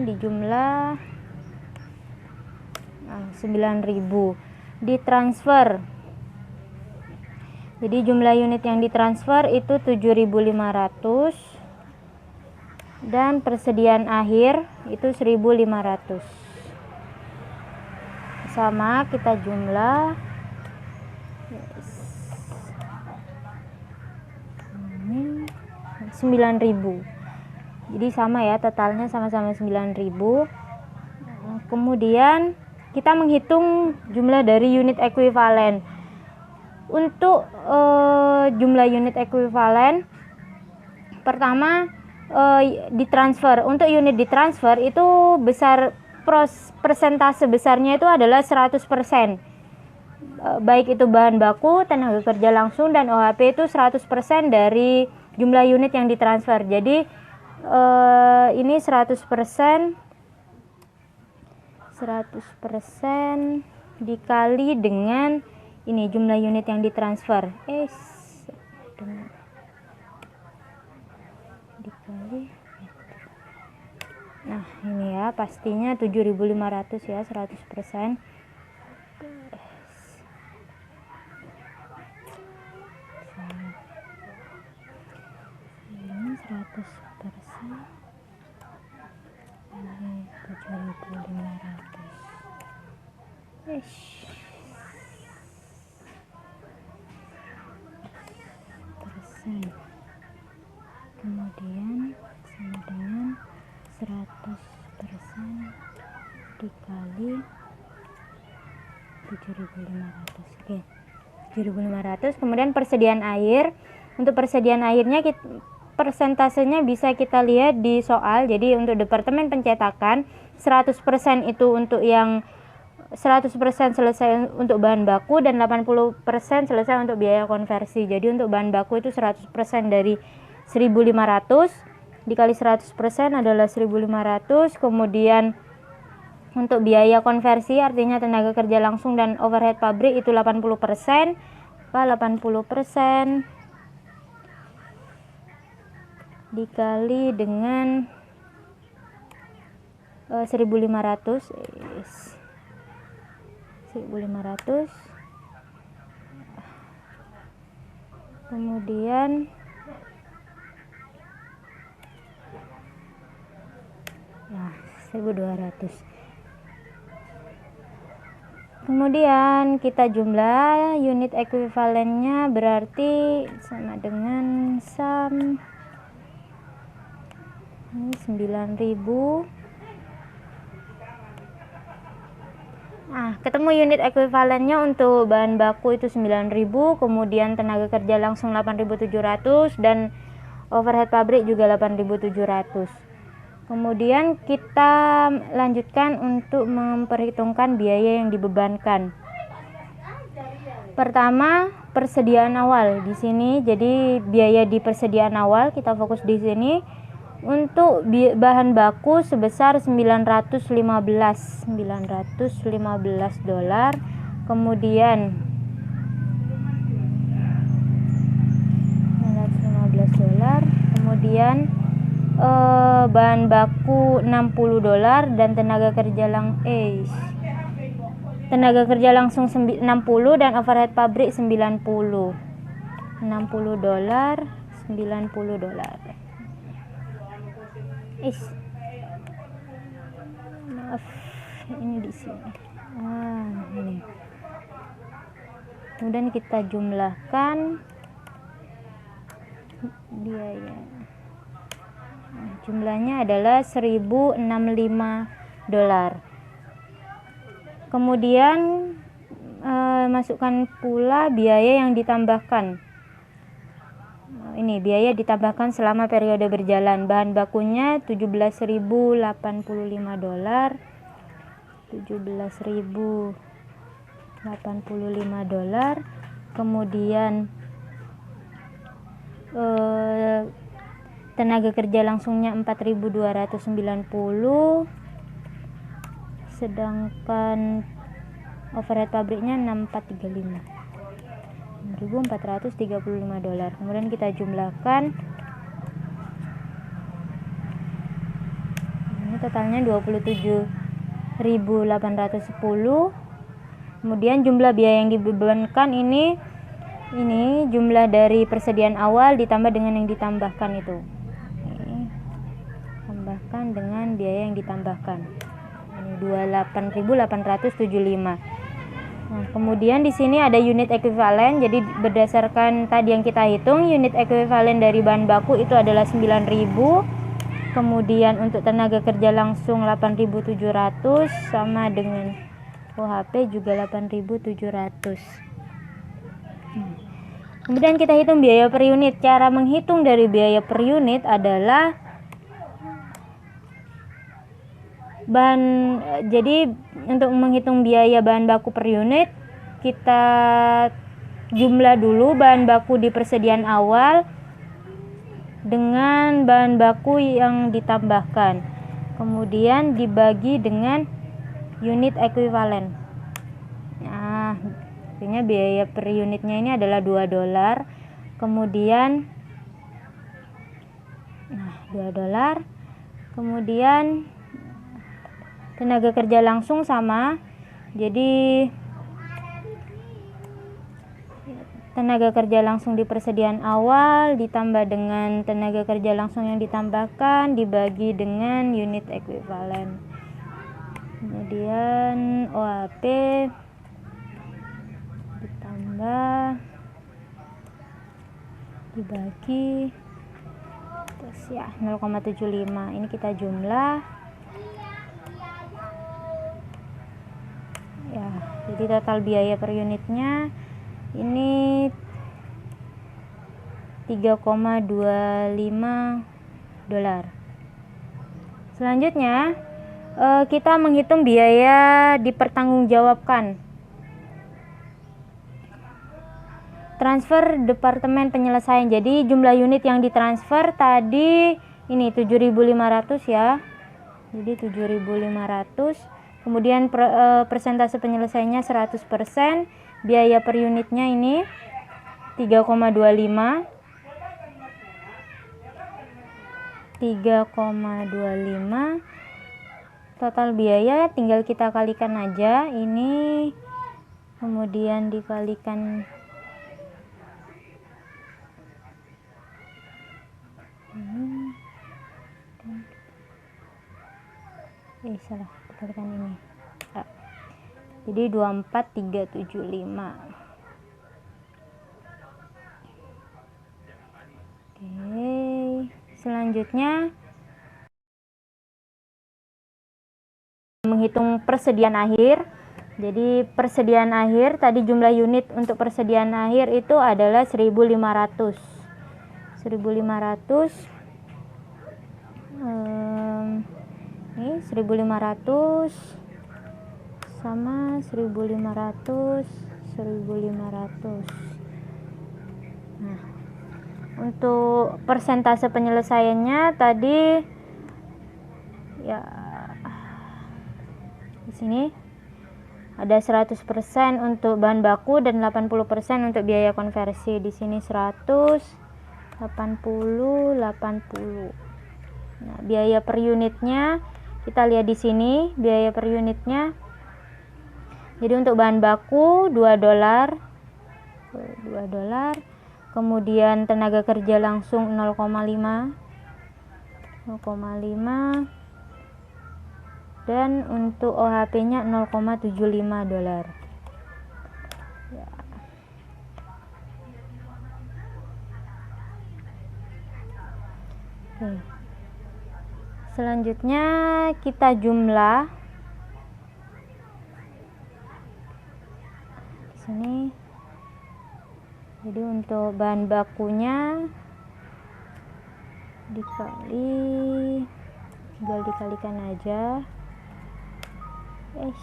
Dijumlah 9.000 ditransfer. Jadi jumlah unit yang ditransfer itu 7.500 dan persediaan akhir itu 1.500. Sama kita jumlah 9.000. Jadi sama ya, totalnya sama-sama 9.000. Kemudian kita menghitung jumlah dari unit ekuivalen. Untuk jumlah unit ekuivalen, pertama ditransfer. Untuk unit ditransfer itu persentase besarnya itu adalah 100%. Baik itu bahan baku, tenaga kerja langsung, dan OHP itu 100% dari jumlah unit yang ditransfer. Jadi ini 100% 100% dikali dengan ini jumlah unit yang ditransfer. Dikali. Nah, ini ya, pastinya 7.500 ya, 100%. 100%. Ini 7.500. Persen. Kemudian sama dengan 100% dikali 7.500. Oke, 7.500. Kemudian persediaan air. Untuk persediaan airnya persentasenya bisa kita lihat di soal. Jadi untuk departemen pencetakan 100% itu untuk yang 100% selesai untuk bahan baku dan 80% selesai untuk biaya konversi. Jadi untuk bahan baku itu 100% dari 1.500 dikali 100% adalah 1.500. Kemudian untuk biaya konversi artinya tenaga kerja langsung dan overhead pabrik itu 80%. 80% dikali dengan 1.500. Kemudian nah 1.200. Kemudian kita jumlah unit ekuivalennya, berarti sama dengan sum ini 9.000. Nah, ketemu unit ekuivalennya untuk bahan baku itu 9.000, kemudian tenaga kerja langsung 8.700 dan overhead pabrik juga 8.700. Kemudian kita lanjutkan untuk memperhitungkan biaya yang dibebankan. Pertama, persediaan awal di sini. Jadi biaya di persediaan awal kita fokus di sini. Untuk bahan baku sebesar $915. Kemudian $915. Kemudian bahan baku $60 dan tenaga kerja langsung 60 dan overhead pabrik 90. $60, $90. Maaf, ini di sini. Ini. Kemudian kita jumlahkan biaya. Jumlahnya adalah $1.065. Kemudian masukkan pula biaya yang ditambahkan. Ini biaya ditambahkan selama periode berjalan. Bahan bakunya $17.085. $17.085. Kemudian tenaga kerja langsungnya 4.290, sedangkan overhead pabriknya 6.435 $6.435. Kemudian kita jumlahkan, ini totalnya 27.810. Kemudian jumlah biaya yang dibebankan ini jumlah dari persediaan awal ditambah dengan yang ditambahkan itu. Tambahkan dengan biaya yang ditambahkan. Ini 28.875. Nah, kemudian di sini ada unit ekuivalen. Jadi berdasarkan tadi yang kita hitung, unit ekuivalen dari bahan baku itu adalah 9.000. Kemudian untuk tenaga kerja langsung 8.700 sama dengan OHP juga 8.700. Kemudian kita hitung biaya per unit. Cara menghitung dari biaya per unit adalah jadi untuk menghitung biaya bahan baku per unit, kita jumlah dulu bahan baku di persediaan awal dengan bahan baku yang ditambahkan, kemudian dibagi dengan unit ekuivalen. Nah, artinya biaya per unitnya ini adalah $2. Kemudian $2. Kemudian tenaga kerja langsung sama. Jadi tenaga kerja langsung di persediaan awal ditambah dengan tenaga kerja langsung yang ditambahkan dibagi dengan unit ekuivalen. Kemudian OAP ditambah dibagi terus ya 0,75. Ini kita jumlah ya, jadi total biaya per unitnya ini $3,25. Selanjutnya kita menghitung biaya dipertanggungjawabkan. Transfer departemen penyelesaian. Jadi jumlah unit yang ditransfer tadi ini 7.500 ya. Jadi 7.500. Kemudian persentase penyelesaiannya 100%. Biaya per unitnya ini 3,25. Total biaya tinggal kita kalikan aja ini, kemudian dikalikan salah, dikalikan ini. Jadi 24.375. Oke, selanjutnya menghitung persediaan akhir. Jadi persediaan akhir tadi jumlah unit untuk persediaan akhir itu adalah 1.500. 1.500 ini 1.500 sama 1.500. Nah, untuk persentase penyelesaiannya tadi ya di sini ada 100% untuk bahan baku dan 80% untuk biaya konversi. Di sini 100, 80. Nah, biaya per unitnya kita lihat di sini, biaya per unitnya. Jadi untuk bahan baku $2. Kemudian tenaga kerja langsung 0,5. Dan untuk OHP-nya $0,75. Ya. Oke. Selanjutnya kita jumlah di sini. Jadi untuk bahan bakunya tinggal dikalikan aja. Oke.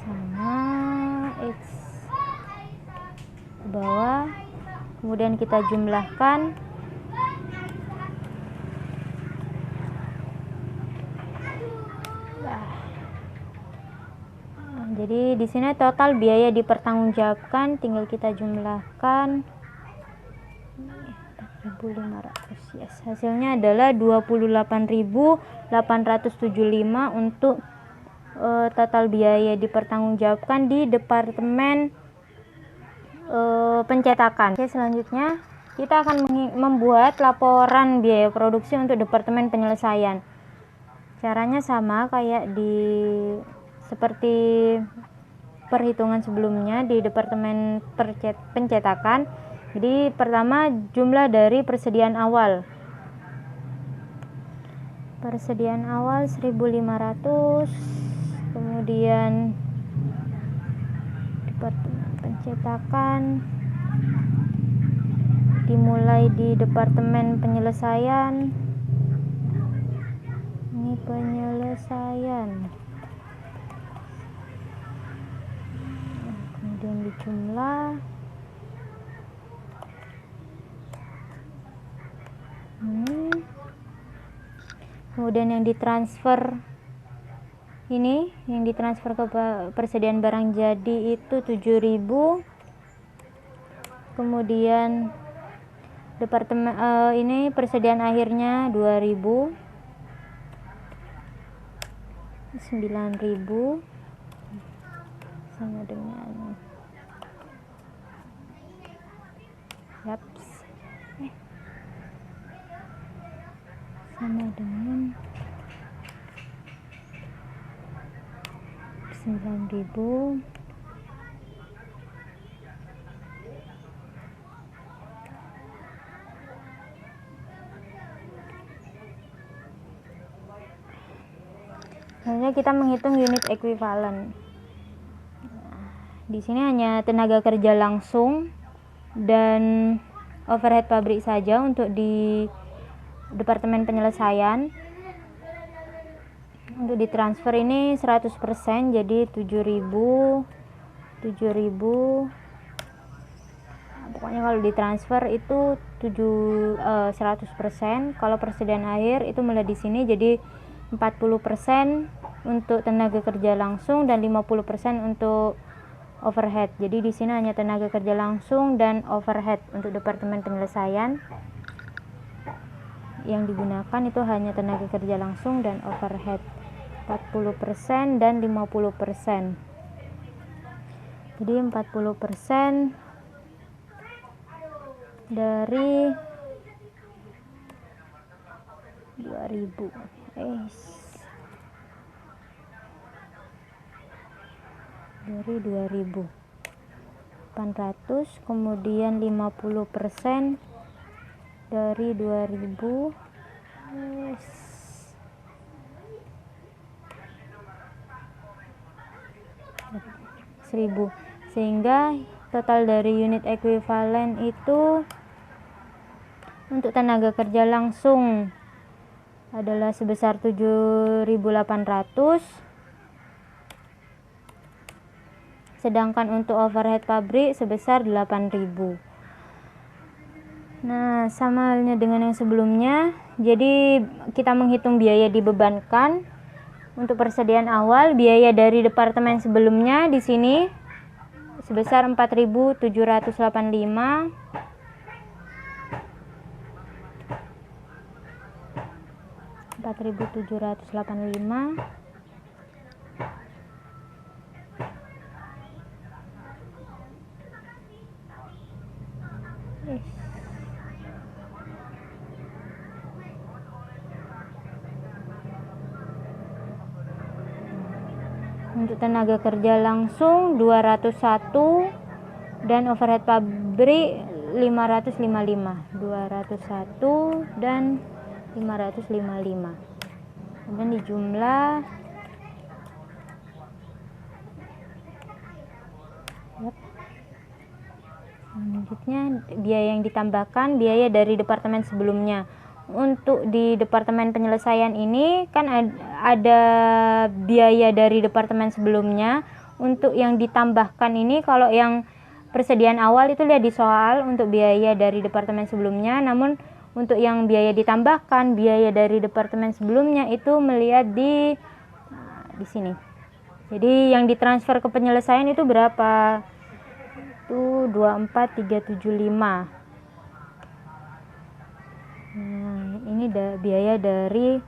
Sama X ke bawah, kemudian kita jumlahkan. Jadi di sini total biaya dipertanggungjawabkan tinggal kita jumlahkan 4.500. Yes, hasilnya adalah 28.875 untuk total biaya dipertanggungjawabkan di departemen pencetakan. Oke, selanjutnya kita akan membuat laporan biaya produksi untuk departemen penyelesaian. Caranya sama kayak seperti perhitungan sebelumnya di departemen pencetakan. Jadi pertama jumlah dari persediaan awal. Persediaan awal 1.500. Kemudian departemen pencetakan dimulai di departemen penyelesaian. Ini penyelesaian. Kemudian dijumlah Kemudian yang ditransfer ini, yang ditransfer ke persediaan barang jadi itu 7.000. Kemudian departemen ini persediaan akhirnya 2.000, 9.000 sama dengan sama dengan 9.000. Selanjutnya kita menghitung unit ekuivalen. Di sini hanya tenaga kerja langsung dan overhead pabrik saja untuk di departemen penyelesaian. Untuk ditransfer ini 100%, jadi 7.000. Pokoknya kalau ditransfer itu 100%. Kalau persediaan akhir itu mulai di sini, jadi 40% untuk tenaga kerja langsung dan 50% untuk overhead. Jadi di sini hanya tenaga kerja langsung dan overhead untuk departemen penyelesaian. Yang digunakan itu hanya tenaga kerja langsung dan overhead, 40% dan 50%. Jadi 40% dari 2.000. Dari 2.800, kemudian 50% dari 2.000 1.000, sehingga total dari unit ekuivalen itu untuk tenaga kerja langsung adalah sebesar 7.800, sedangkan untuk overhead pabrik sebesar 8.000. Nah, sama halnya dengan yang sebelumnya. Jadi kita menghitung biaya dibebankan. Untuk persediaan awal, biaya dari departemen sebelumnya di sini sebesar 4.785. Untuk tenaga kerja langsung 201 dan overhead pabrik 555. 201 dan 555. Kemudian di jumlah selanjutnya biaya yang ditambahkan, biaya dari departemen sebelumnya. Untuk di departemen penyelesaian ini kan ada biaya dari departemen sebelumnya. Untuk yang ditambahkan ini, kalau yang persediaan awal itu lihat di soal untuk biaya dari departemen sebelumnya, namun untuk yang biaya ditambahkan, biaya dari departemen sebelumnya itu melihat di sini. Jadi yang ditransfer ke penyelesaian itu berapa? Itu 24.375. Nah, ini biaya dari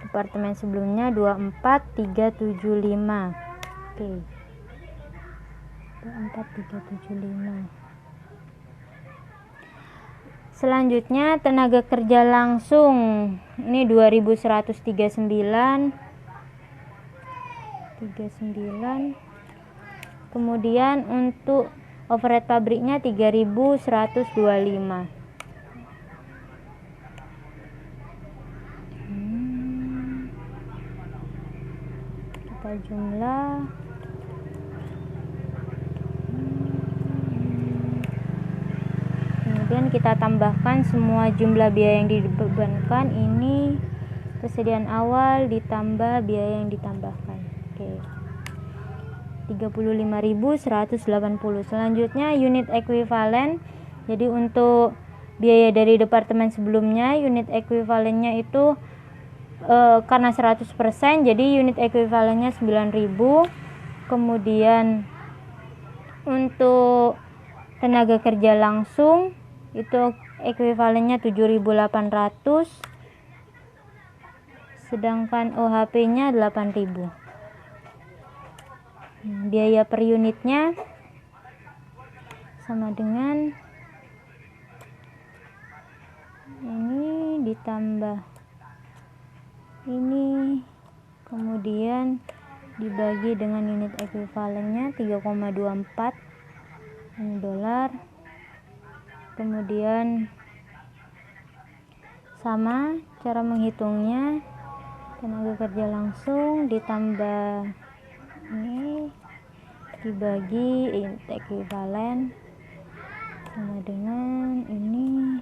departemen sebelumnya 24.375. Oke. 24.375. Selanjutnya tenaga kerja langsung. Ini 2.139. Kemudian untuk overhead pabriknya 3.125. Kita jumlah. Kemudian kita tambahkan semua jumlah biaya yang dibebankan. Ini persediaan awal ditambah biaya yang ditambahkan. Oke. 35.180. Selanjutnya unit ekuivalen. Jadi untuk biaya dari departemen sebelumnya, unit ekuivalennya itu karena 100% jadi unit ekuivalennya 9.000. Kemudian untuk tenaga kerja langsung itu ekuivalennya 7.800, sedangkan OHP-nya 8.000. Biaya per unitnya sama dengan ini ditambah ini, kemudian dibagi dengan unit ekuivalennya 3,24 ini dolar. Kemudian sama cara menghitungnya, tenaga kerja langsung ditambah ini dibagi unit ekuivalen sama dengan ini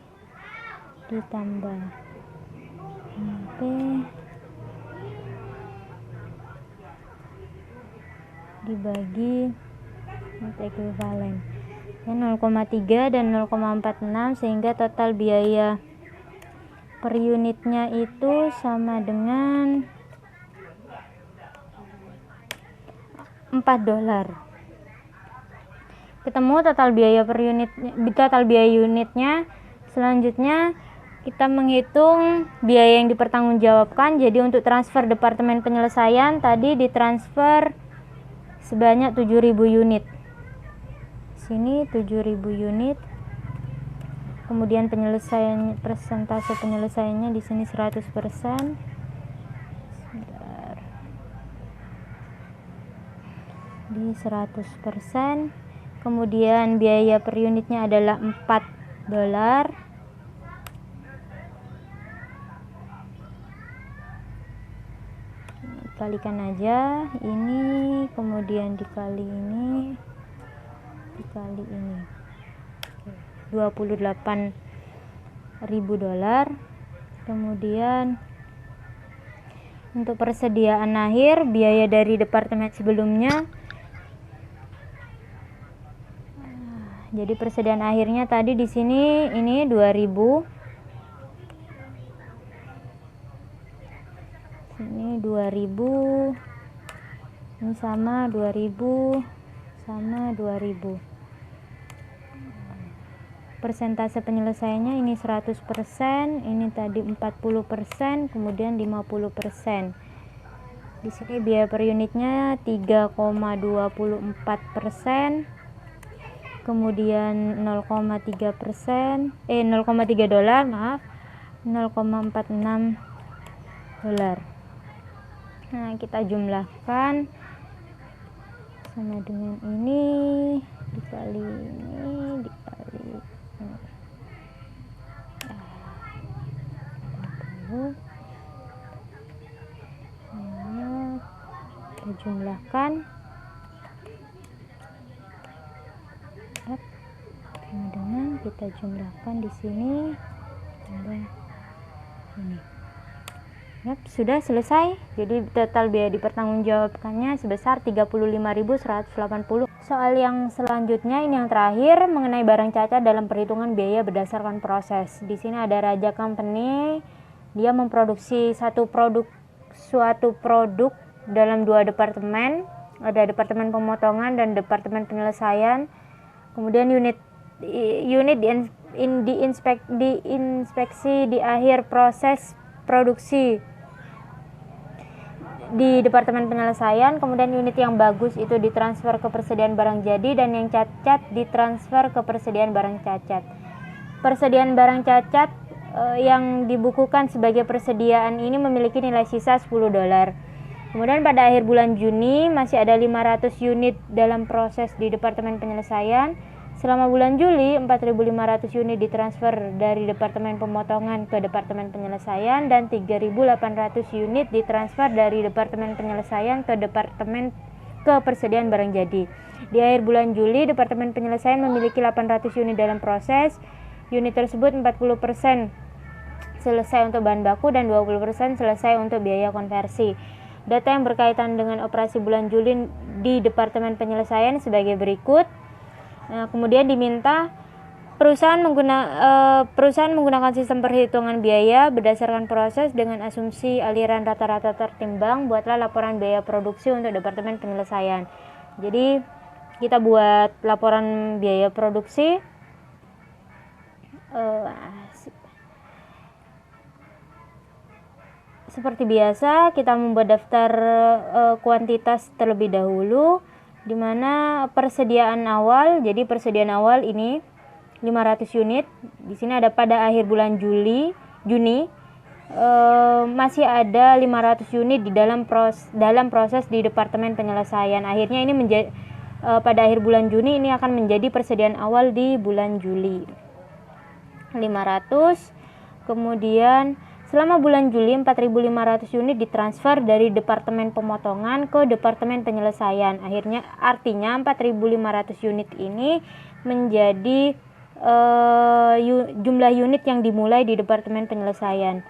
ditambah HP dibagi unit ekuivalen ya 0,3 dan 0,46, sehingga total biaya per unitnya itu sama dengan 4 dolar. Ketemu total biaya per unit, total biaya unitnya. Selanjutnya kita menghitung biaya yang dipertanggungjawabkan. Jadi untuk transfer departemen penyelesaian tadi ditransfer sebanyak 7.000 unit. Sini 7.000 unit. Kemudian persentase penyelesaiannya di sini 100%. Di 100%. Kemudian biaya per unitnya adalah 4 dolar. Kalikan aja ini, kemudian dikali ini, dikali ini, 28.000 dolar. Kemudian untuk persediaan akhir, biaya dari departemen sebelumnya. Jadi persediaan akhirnya tadi di sini ini 2.000. Sini 2.000. Ini sama 2.000 sama 2.000. Persentase penyelesaiannya ini 100%, ini tadi 40%, kemudian 50%. Di sini biaya per unitnya 3,24%. Kemudian 0,3%, 0,3 dolar, maaf, 0,46 dolar. Nah, kita jumlahkan sama dengan ini dikali ini dikali ini. Nah, kita jumlahkan. Kemudian kita jumlahkan di sini tambah ini. Yap, sudah selesai. Jadi total biaya dipertanggungjawabkannya sebesar 35.180. Soal yang selanjutnya ini yang terakhir mengenai barang cacat dalam perhitungan biaya berdasarkan proses. Di sini ada Raja Company. Dia memproduksi suatu produk dalam 2 departemen. Ada departemen pemotongan dan departemen penyelesaian. Kemudian unit diinspeksi di akhir proses produksi di departemen penyelesaian. Kemudian unit yang bagus itu ditransfer ke persediaan barang jadi, dan yang cacat ditransfer ke persediaan barang cacat. Persediaan barang cacat yang dibukukan sebagai persediaan ini memiliki nilai sisa 10 dolar. Kemudian pada akhir bulan Juni masih ada 500 unit dalam proses di departemen penyelesaian. Selama bulan Juli, 4.500 unit ditransfer dari Departemen Pemotongan ke Departemen Penyelesaian, dan 3.800 unit ditransfer dari Departemen Penyelesaian ke Persediaan Barang Jadi. Di akhir bulan Juli, Departemen Penyelesaian memiliki 800 unit dalam proses. Unit tersebut 40% selesai untuk bahan baku dan 20% selesai untuk biaya konversi. Data yang berkaitan dengan operasi bulan Juli di Departemen Penyelesaian sebagai berikut. Nah, kemudian diminta perusahaan menggunakan sistem perhitungan biaya berdasarkan proses dengan asumsi aliran rata-rata tertimbang. Buatlah laporan biaya produksi untuk Departemen Penyelesaian. Jadi kita buat laporan biaya produksi. Seperti biasa, kita membuat daftar kuantitas terlebih dahulu, di mana persediaan awal. Jadi persediaan awal ini 500 unit. Di sini ada pada akhir bulan Juni masih ada 500 unit di dalam proses di Departemen Penyelesaian. Akhirnya ini pada akhir bulan Juni ini akan menjadi persediaan awal di bulan Juli. 500. Kemudian selama bulan Juli 4.500 unit ditransfer dari Departemen Pemotongan ke Departemen Penyelesaian. Artinya 4.500 unit ini menjadi jumlah unit yang dimulai di Departemen Penyelesaian.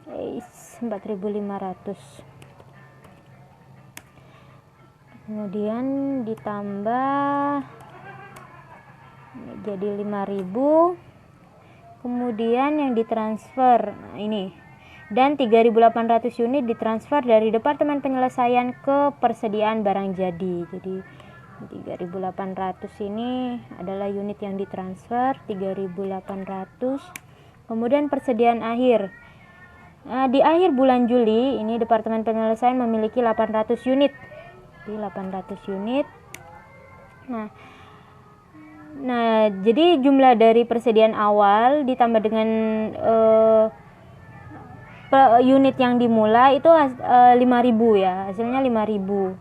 4.500. Kemudian ditambah jadi 5.000. Kemudian yang ditransfer ini, dan 3.800 unit ditransfer dari Departemen Penyelesaian ke persediaan barang jadi. Jadi 3.800 ini adalah unit yang ditransfer, 3.800. Kemudian persediaan akhir. Di akhir bulan Juli ini Departemen Penyelesaian memiliki 800 unit. Di 800 unit. Nah, jadi jumlah dari persediaan awal ditambah dengan unit yang dimulai itu 5.000 ya, hasilnya 5.000.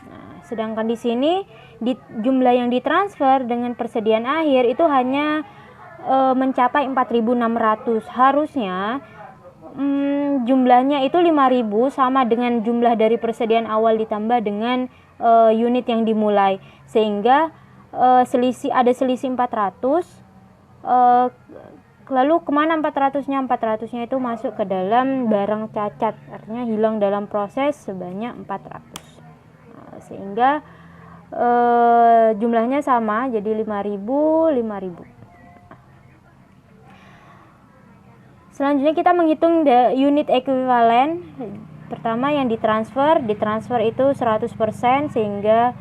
Nah, sedangkan di sini jumlah yang ditransfer dengan persediaan akhir itu hanya mencapai 4.600. Harusnya jumlahnya itu 5.000 sama dengan jumlah dari persediaan awal ditambah dengan unit yang dimulai, sehingga ada selisih 400. Lalu kemana 400-nya? 400-nya itu masuk ke dalam barang cacat, artinya hilang dalam proses sebanyak 400. Sehingga jumlahnya sama, jadi 5.000. Selanjutnya kita menghitung unit ekuivalen. Pertama yang ditransfer itu 100%, sehingga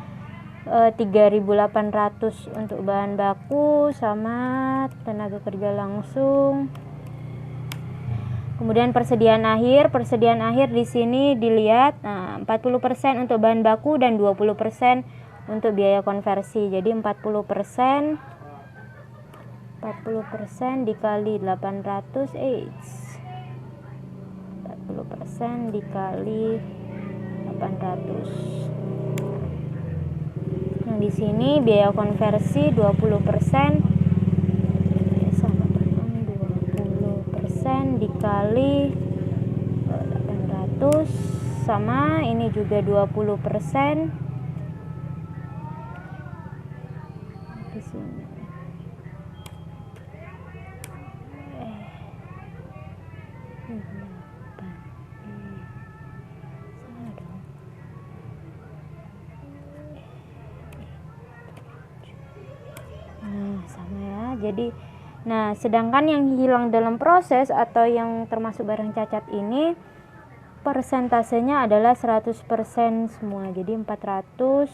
3.800 untuk bahan baku sama tenaga kerja langsung. Kemudian persediaan akhir di sini dilihat 40% untuk bahan baku dan 20% untuk biaya konversi. Jadi 40% dikali 800, 40% dikali 800. Nah, di sini biaya konversi 20% sama dengan 20% dikali 800, sama ini juga 20% di sini. Sama ya. Jadi sedangkan yang hilang dalam proses atau yang termasuk barang cacat ini persentasenya adalah 100% semua. Jadi 400.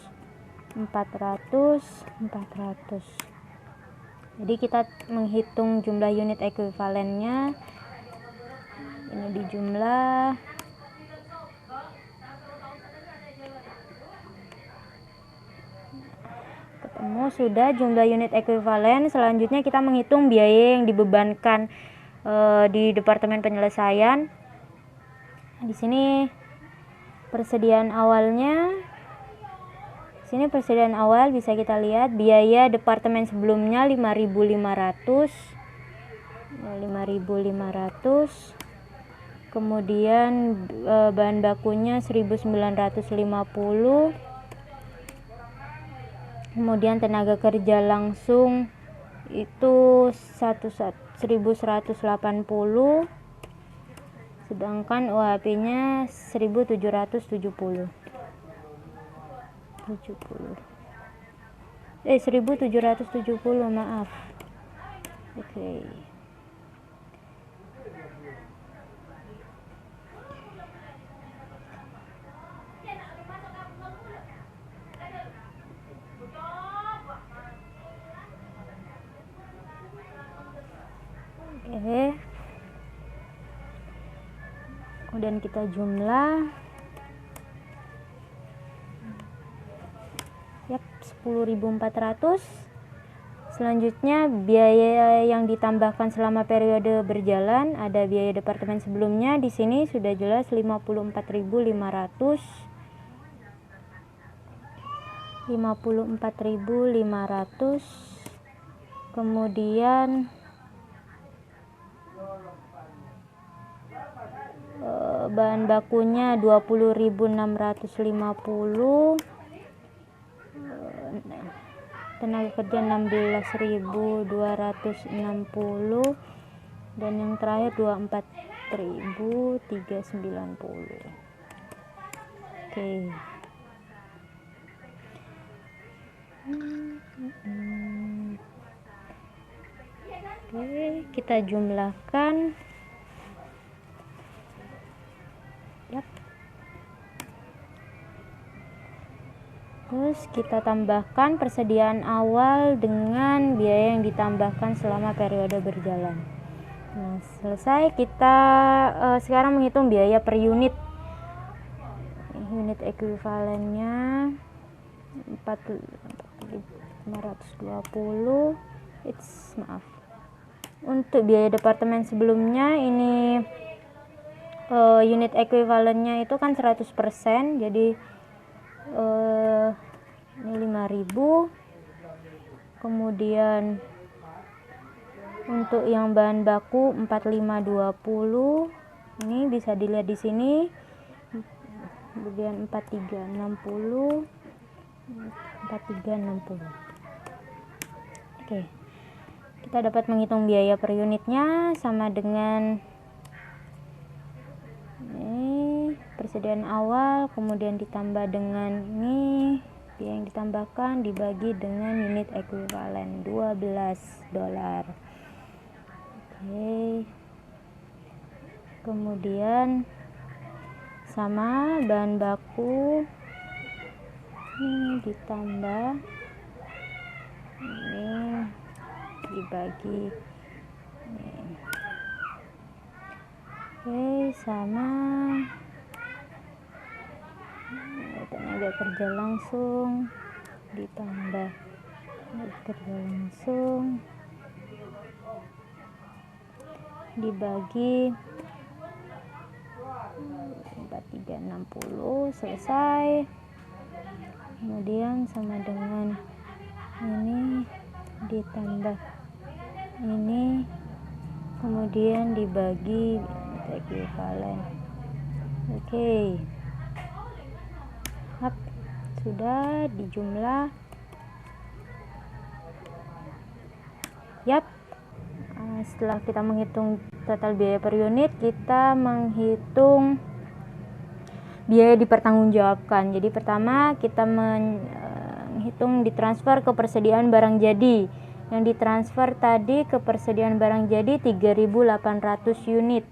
Jadi kita menghitung jumlah unit ekuivalennya. Ini dijumlah. Ketemu sudah jumlah unit ekuivalen. Selanjutnya kita menghitung biaya yang dibebankan di Departemen Penyelesaian. Di sini persediaan awalnya. Di sini persediaan awal bisa kita lihat biaya departemen sebelumnya 5.500. Kemudian bahan bakunya 1.950. Kemudian tenaga kerja langsung itu 1.180, sedangkan UHP-nya 1.770. 1770, maaf. Oke. Oke. Kemudian kita jumlah. Yap, 10.400. Selanjutnya biaya yang ditambahkan selama periode berjalan, ada biaya departemen sebelumnya di sini sudah jelas 54.500. 54.500. Kemudian bahan bakunya 20.650, tenaga kerja 16.260, dan yang terakhir 24.390. Oke. Oke, kita jumlahkan. Yap. Terus kita tambahkan persediaan awal dengan biaya yang ditambahkan selama periode berjalan. Nah, selesai. Kita sekarang menghitung biaya per unit. Unit ekuivalennya 4.520. Maaf. Untuk biaya departemen sebelumnya ini unit ekuivalennya itu kan 100%, jadi ini 5.000. Kemudian untuk yang bahan baku 4.520, ini bisa dilihat di sini, kemudian 4.360. Oke, kita dapat menghitung biaya per unitnya sama dengan ini persediaan awal, kemudian ditambah dengan ini biaya yang ditambahkan dibagi dengan unit ekuivalen $12. Oke. Kemudian sama bahan baku ini ditambah ini dibagi ini. Oke, sama tenaga kerja langsung ditambah tenaga kerja langsung dibagi 4.360. Selesai. Kemudian sama dengan ini ditambah ini, kemudian dibagi ekuivalen. Oke. Sudah dijumlah. Yap. Setelah kita menghitung total biaya per unit, kita menghitung biaya dipertanggungjawabkan. Jadi pertama kita menghitung ditransfer ke persediaan barang jadi. Yang ditransfer tadi ke persediaan barang jadi 3.800 unit.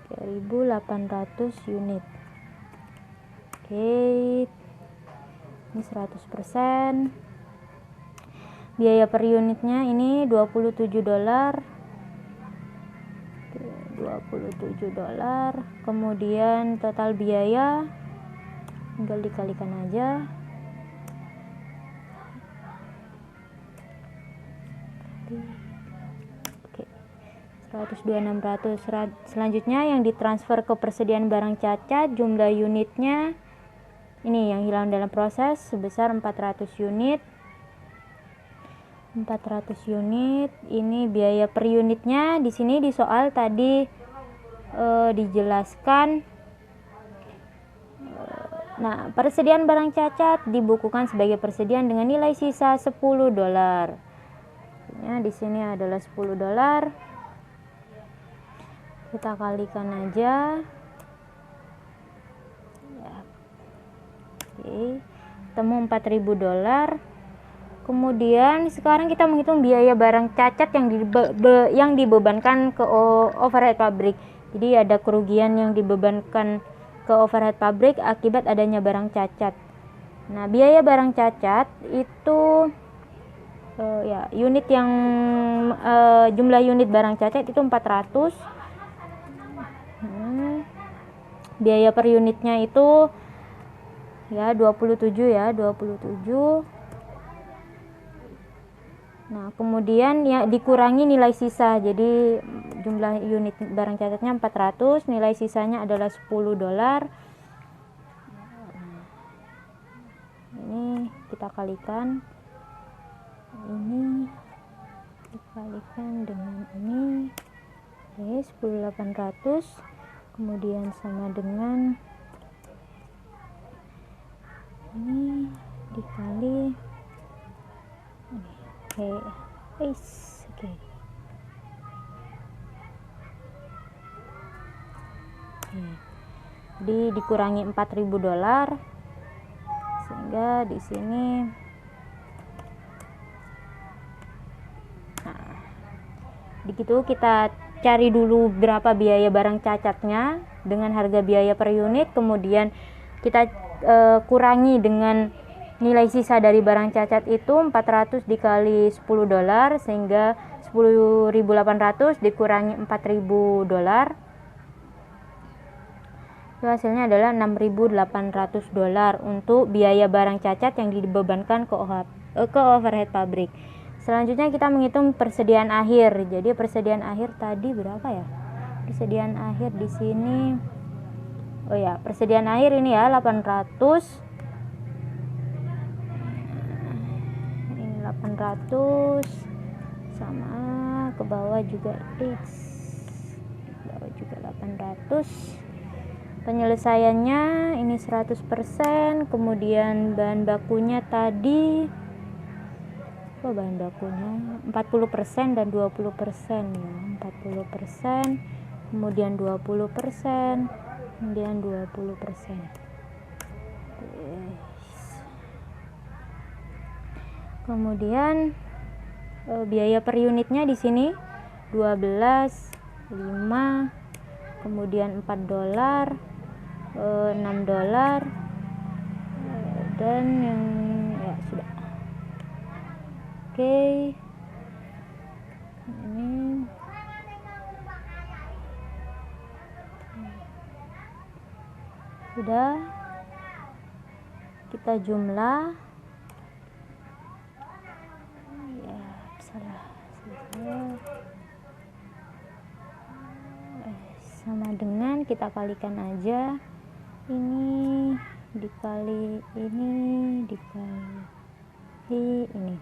3.800 unit. Oke. Ini 100%. Biaya per unitnya ini $27. Kemudian total biaya tinggal dikalikan aja. Oke. 102.600. Selanjutnya yang ditransfer ke persediaan barang cacat, jumlah unitnya ini yang hilang dalam proses sebesar 400 unit. 400 unit. Ini biaya per unitnya di sini di soal tadi dijelaskan. Nah, persediaan barang cacat dibukukan sebagai persediaan dengan nilai sisa $10. Artinya di sini adalah $10. Kita kalikan aja. Ya. Oke, temu $4.000. Kemudian sekarang kita menghitung biaya barang cacat yang dibebankan ke overhead pabrik. Jadi ada kerugian yang dibebankan ke overhead pabrik akibat adanya barang cacat. Nah, biaya barang cacat itu unit yang jumlah unit barang cacat itu 400. Biaya per unitnya itu 27 ya, 27. Nah, kemudian ya dikurangi nilai sisa. Jadi jumlah unit barang cacatnya 400, nilai sisanya adalah $10. Ini kita kalikan. Ini dikalikan dengan ini. Oke, 10.800. Kemudian sama dengan ini dikali oke. Jadi dikurangi $4.000 sehingga di sini begitu kita cari dulu berapa biaya barang cacatnya dengan harga biaya per unit, kemudian kita kurangi dengan nilai sisa dari barang cacat itu 400 dikali $10 sehingga 10.800 dikurangi $4.000 itu hasilnya adalah $6.800 untuk biaya barang cacat yang dibebankan ke overhead pabrik. Selanjutnya kita menghitung persediaan akhir. Jadi persediaan akhir tadi berapa ya? Persediaan akhir di sini persediaan akhir ini ya 800. Ini 800 sama ke bawah juga 800. Penyelesaiannya ini 100%, kemudian bahan bakunya tadi bahan bakunya 40% dan 20% ya. 40%, kemudian 20%, kemudian 20%. Kemudian biaya per unitnya di sini 12, 5, kemudian $4, $6, dan yang ya sudah. Oke. Ini sudah kita jumlah sama dengan kita kalikan aja ini dikali ini dikali ini.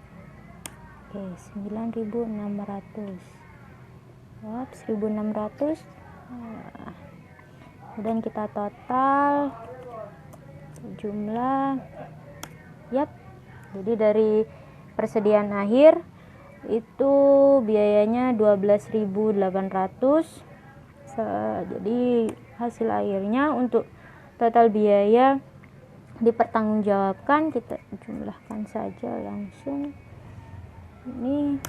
Oke, 9.600. 1.600. Kemudian kita total jumlah. Jadi dari persediaan akhir itu biayanya 12.800. Jadi hasil akhirnya untuk total biaya dipertanggungjawabkan kita jumlahkan saja langsung. Ini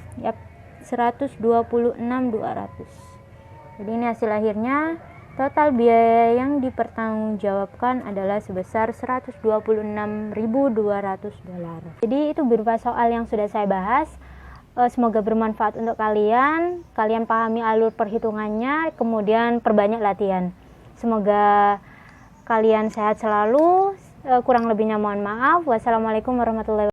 126.200. Jadi ini hasil akhirnya. Total biaya yang dipertanggungjawabkan adalah sebesar $126.200. Jadi itu berupa soal yang sudah saya bahas. Semoga bermanfaat untuk kalian. Kalian pahami alur perhitungannya, kemudian perbanyak latihan. Semoga kalian sehat selalu. Kurang lebihnya mohon maaf. Wassalamualaikum warahmatullahi wabarakatuh.